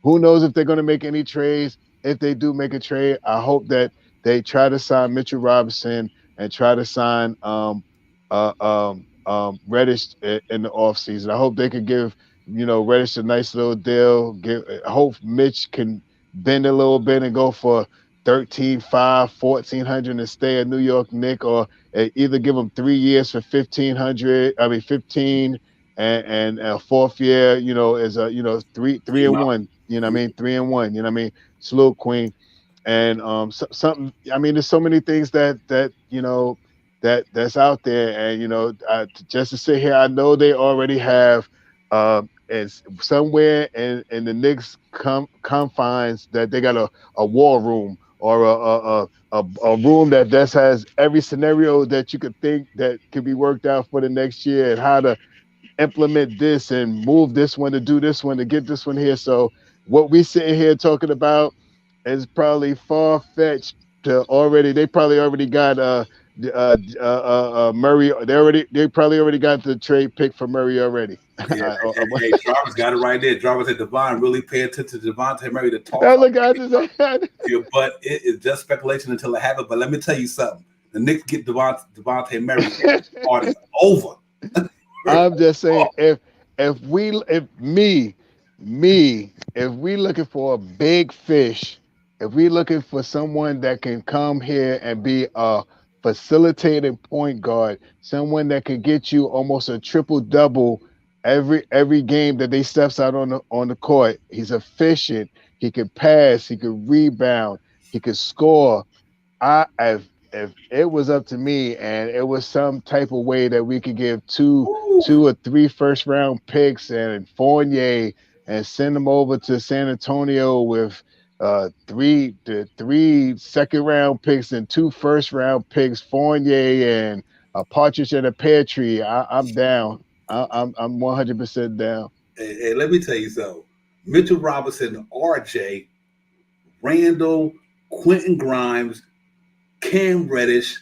Speaker 2: Who knows if they're going to make any trades? If they do make a trade, I hope that they try to sign Mitchell Robinson and try to sign Reddish in the offseason. I hope they could give Reddish a nice little deal. I hope Mitch can bend a little bit and go for 13.5, 1400 and stay a New York Knick, or either give him 3 years for 1500. I mean 15 and a fourth year, is a three
Speaker 1: Team
Speaker 2: and
Speaker 1: up.
Speaker 2: one. You know what I mean? 3 and 1. You know what I mean? Salute Queen. And something. I mean, there's so many things that's out there, and just to sit here, I know they already have, it's somewhere in the Knicks confines that they got a war room or a room that just has every scenario that you could think that could be worked out for the next year and how to implement this and move this one to do this one to get this one here. So what we sitting here talking about is probably far fetched to already. They probably already got Murray. They probably already got the trade pick for Murray already.
Speaker 1: Yeah, hey, Jarvis got it right there. Jarvis said Devon really pay attention to Devontae Murray to talk
Speaker 2: Now
Speaker 1: about
Speaker 2: look, I just
Speaker 1: but it is just speculation until it happens. But let me tell you something. The Knicks get Devontae Murray party over.
Speaker 2: I'm just saying if we looking for a big fish, if we looking for someone that can come here and be a facilitating point guard, someone that can get you almost a triple double every game that they steps out on the court. He's efficient. He can pass. He can rebound. He can score. If it was up to me and it was some type of way that we could give
Speaker 1: Ooh.
Speaker 2: two or three first round picks and Fournier and send them over to San Antonio with three second round picks and two first round picks, Fournier and a partridge in a pear tree, I'm down. I'm 100% down.
Speaker 1: Hey, let me tell you something. Mitchell Robinson, RJ, Randall, Quentin Grimes, Cam Reddish,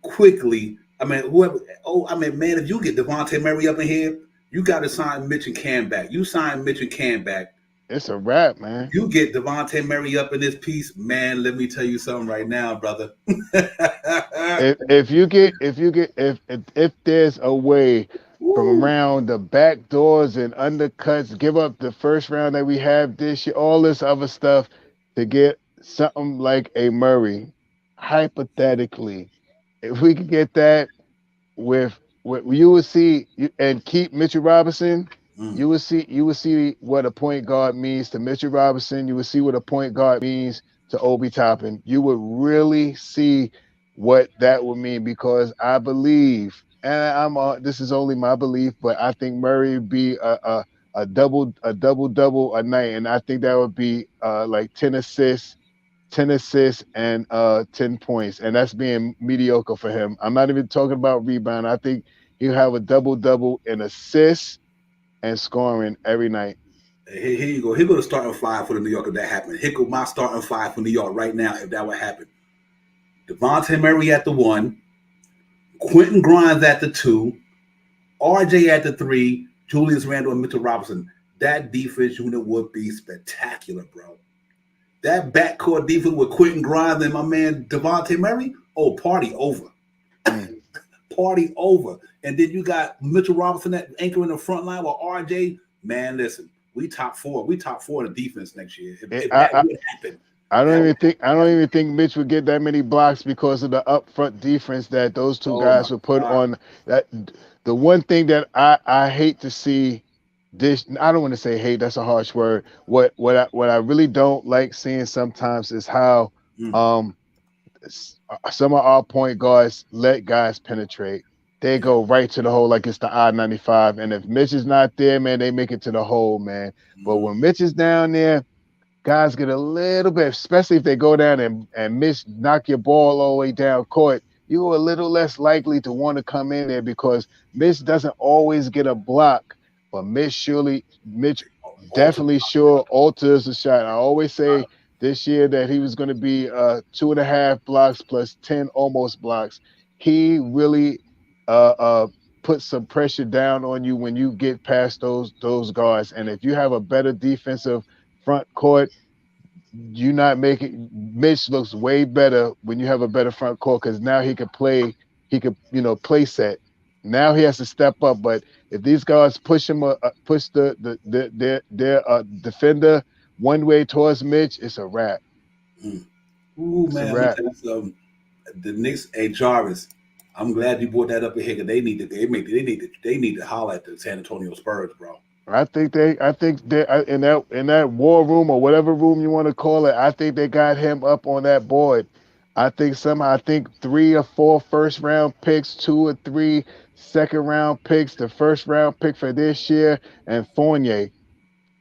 Speaker 1: quickly. I mean, whoever. Oh, I mean, man, if you get Devontae Murray up in here, you got to sign Mitch and Cam back. You sign Mitch and Cam back.
Speaker 2: It's a wrap, man.
Speaker 1: You get Devontae Murray up in this piece, man. Let me tell you something right now, brother.
Speaker 2: If there's a way from
Speaker 1: Woo.
Speaker 2: around the back doors and undercuts, give up the first round that we have this year, all this other stuff to get something like a Murray, hypothetically, if we could get that with you would see and keep Mitchell Robinson,
Speaker 1: Mm.
Speaker 2: You will see what a point guard means to Mitchell Robinson. You will see what a point guard means to Obi Toppin. You would really see what that would mean because I believe, and this is only my belief, but I think Murray would be a double a night, and I think that would be like 10 assists and 10 points, and that's being mediocre for him. I'm not even talking about rebound. I think he'll have a double in assists and scoring every night.
Speaker 1: Here you go. Here go the starting five for the New York if that happened. Here go my starting five for New York right now if that would happen. Devontae Murray at the 1, Quentin Grimes at the 2, RJ at the 3, Julius Randle and Mitchell Robinson. That defense unit would be spectacular, bro. That backcourt defense with Quentin Grimes and my man Devontae Murray, oh, party over.
Speaker 2: Mm.
Speaker 1: Party over. And then you got Mitchell Robinson that anchor in the front line with RJ. Man, listen, we top four. We top four in the defense next year. If that would happen.
Speaker 2: I don't even think Mitch would get that many blocks because of the upfront defense that those two guys would put on. That the one thing that I hate to see this, I don't want to say hate, that's a harsh word. What I really don't like seeing sometimes is how some of our point guards let guys penetrate. They go right to the hole like it's the I-95. And if Mitch is not there, man, they make it to the hole, man. But when Mitch is down there, guys get a little bit, especially if they go down and knock your ball all the way down court, you're a little less likely to want to come in there because Mitch doesn't always get a block, but Mitch definitely sure alters the shot. I always say this year that he was going to be 2.5 blocks plus 10 almost blocks. He really put some pressure down on you when you get past those guards. And if you have a better defensive front court, you not making Mitch looks way better when you have a better front court because now he could play play set. Now he has to step up, but if these guys push him push their defender one way towards Mitch, it's a wrap.
Speaker 1: Ooh,
Speaker 2: It's a
Speaker 1: man, let me
Speaker 2: wrap.
Speaker 1: tell you something. The Knicks, hey Jarvis, I'm glad you brought that up in here because they need to holler at the San Antonio Spurs, bro.
Speaker 2: I think they in that war room or whatever room you want to call it. I think they got him up on that board. I think 3 or 4 first round picks, 2 or 3 second round picks, the first round pick for this year, and Fournier.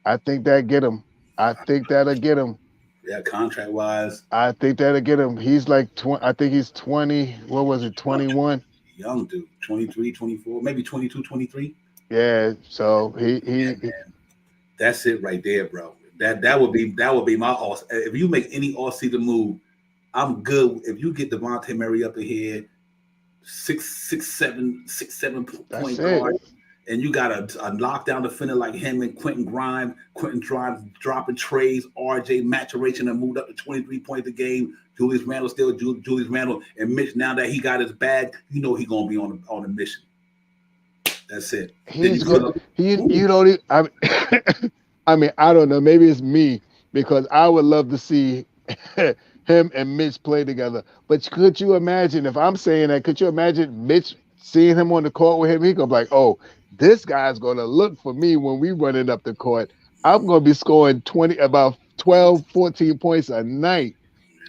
Speaker 2: I think that get him. I think that'll get him.
Speaker 1: Yeah, contract wise,
Speaker 2: I think that'll get him. He's like 20. I think he's 20. What was it? 21.
Speaker 1: young dude, 23, 24, maybe 22, 23.
Speaker 2: Yeah. So
Speaker 1: Yeah, man. That's it right there, bro. That would be my all. If you make any all season move, I'm good. If you get Devontae Murray up in here, six, seven
Speaker 2: that's
Speaker 1: point
Speaker 2: it.
Speaker 1: guard, and you got a lockdown defender like him and Quentin Grimes dropping trays, RJ maturation and moved up to 23 points a game. Julius Randle still Julius Randle and Mitch. Now that he got his bag, you know he's gonna be on a mission. That's it.
Speaker 2: He's going. You don't. I mean, I don't know. Maybe it's me because I would love to see him and Mitch play together. But could you imagine if I'm saying that? Could you imagine Mitch seeing him on the court with him? He gonna be like, "Oh, this guy's gonna look for me when we running up the court. I'm gonna be scoring about 12, 14 points a night."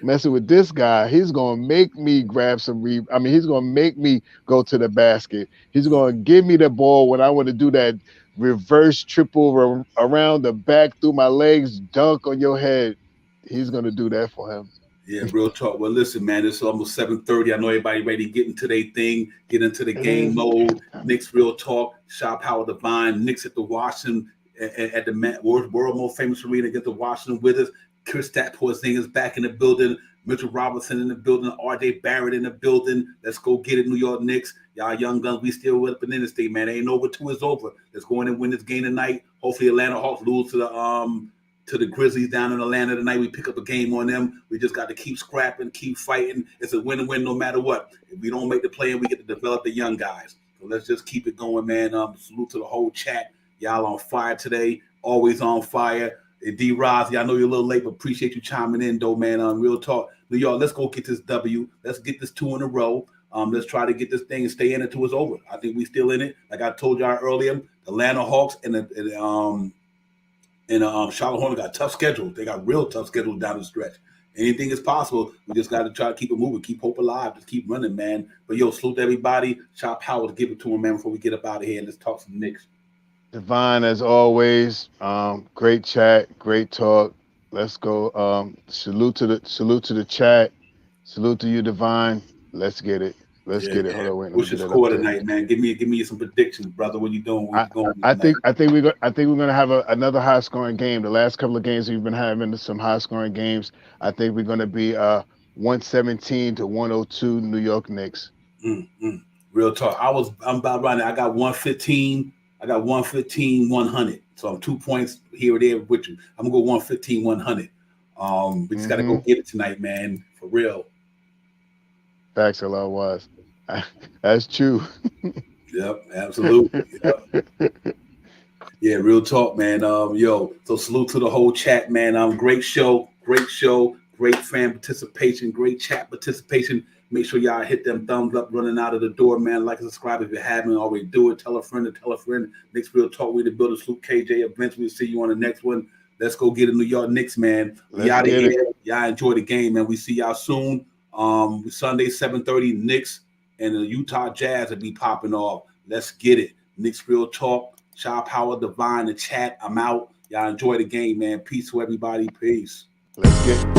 Speaker 2: Messing with this guy, he's gonna make me grab some he's gonna make me go to the basket. He's gonna give me the ball when I want to do that reverse triple around the back through my legs, dunk on your head. He's gonna do that for him.
Speaker 1: Yeah, real talk. Well, listen, man, it's almost 7:30. I know everybody ready to get into their thing, get into the
Speaker 2: It
Speaker 1: game
Speaker 2: is.
Speaker 1: mode. Knicks real talk. Shop Power Divine. Knicks at the Washington at the world most famous arena. Get the Washington with us. Chris Porzingis back in the building. Mitchell Robinson in the building. RJ Barrett in the building. Let's go get it, New York Knicks. Y'all young guns, we still up in the state, man. Ain't over two is over. Let's go in and win this game tonight. Hopefully, Atlanta Hawks lose to the Grizzlies down in Atlanta tonight. We pick up a game on them. We just got to keep scrapping, keep fighting. It's a win-win no matter what. If we don't make the play, we get to develop the young guys. So let's just keep it going, man. Salute to the whole chat. Y'all on fire today. Always on fire. D. Roz, I know you're a little late, but appreciate you chiming in, though, man. Real talk. New York, let's go get this W. Let's get this 2 in a row. Let's try to get this thing and stay in it till it's over. I think we still in it. Like I told y'all earlier, Atlanta Hawks and the Charlotte Hornets got a tough schedule. They got real tough schedule down the stretch. Anything is possible. We just got to try to keep it moving, keep hope alive, just keep running, man. But yo, salute to everybody. Chop Howard, give it to him, man, before we get up out of here and let's talk some Knicks.
Speaker 2: Divine, as always. Great chat, great talk. Let's go. Salute to the chat. Salute to you, Divine. Let's get it. Let's get it. Hold on, wait.
Speaker 1: What's your score tonight, man? Give me some predictions, brother. What you doing? Where you going?
Speaker 2: I think we're gonna have another high scoring game. The last couple of games we've been having some high scoring games. I think we're gonna be 117 to 102 New York Knicks.
Speaker 1: Real talk. I'm about running. I got 115. I got 115, 100. So I'm 2 points here or there with you. I'm gonna go 115, 100. We just gotta go get it tonight, man. For real.
Speaker 2: Facts, a lot was. That's true.
Speaker 1: Yep, absolutely. Yep. Yeah, real talk, man. Yo, so salute to the whole chat, man. Great show, great fan participation, great chat participation. Make sure y'all hit them thumbs up running out of the door, man. Like and subscribe if you haven't already. Do it. Tell a friend to tell a friend. Next Real Talk, we the builder, Salute KJ events. We'll see you on the next one. Let's go get a New York Knicks, man. We out of here. Y'all enjoy the game, man. We see y'all soon. Sunday, 7:30, Knicks and the Utah Jazz will be popping off. Let's get it. Knicks Real Talk. Chop Howard, Divine, the chat. I'm out. Y'all enjoy the game, man. Peace to everybody. Peace.
Speaker 2: Let's get it.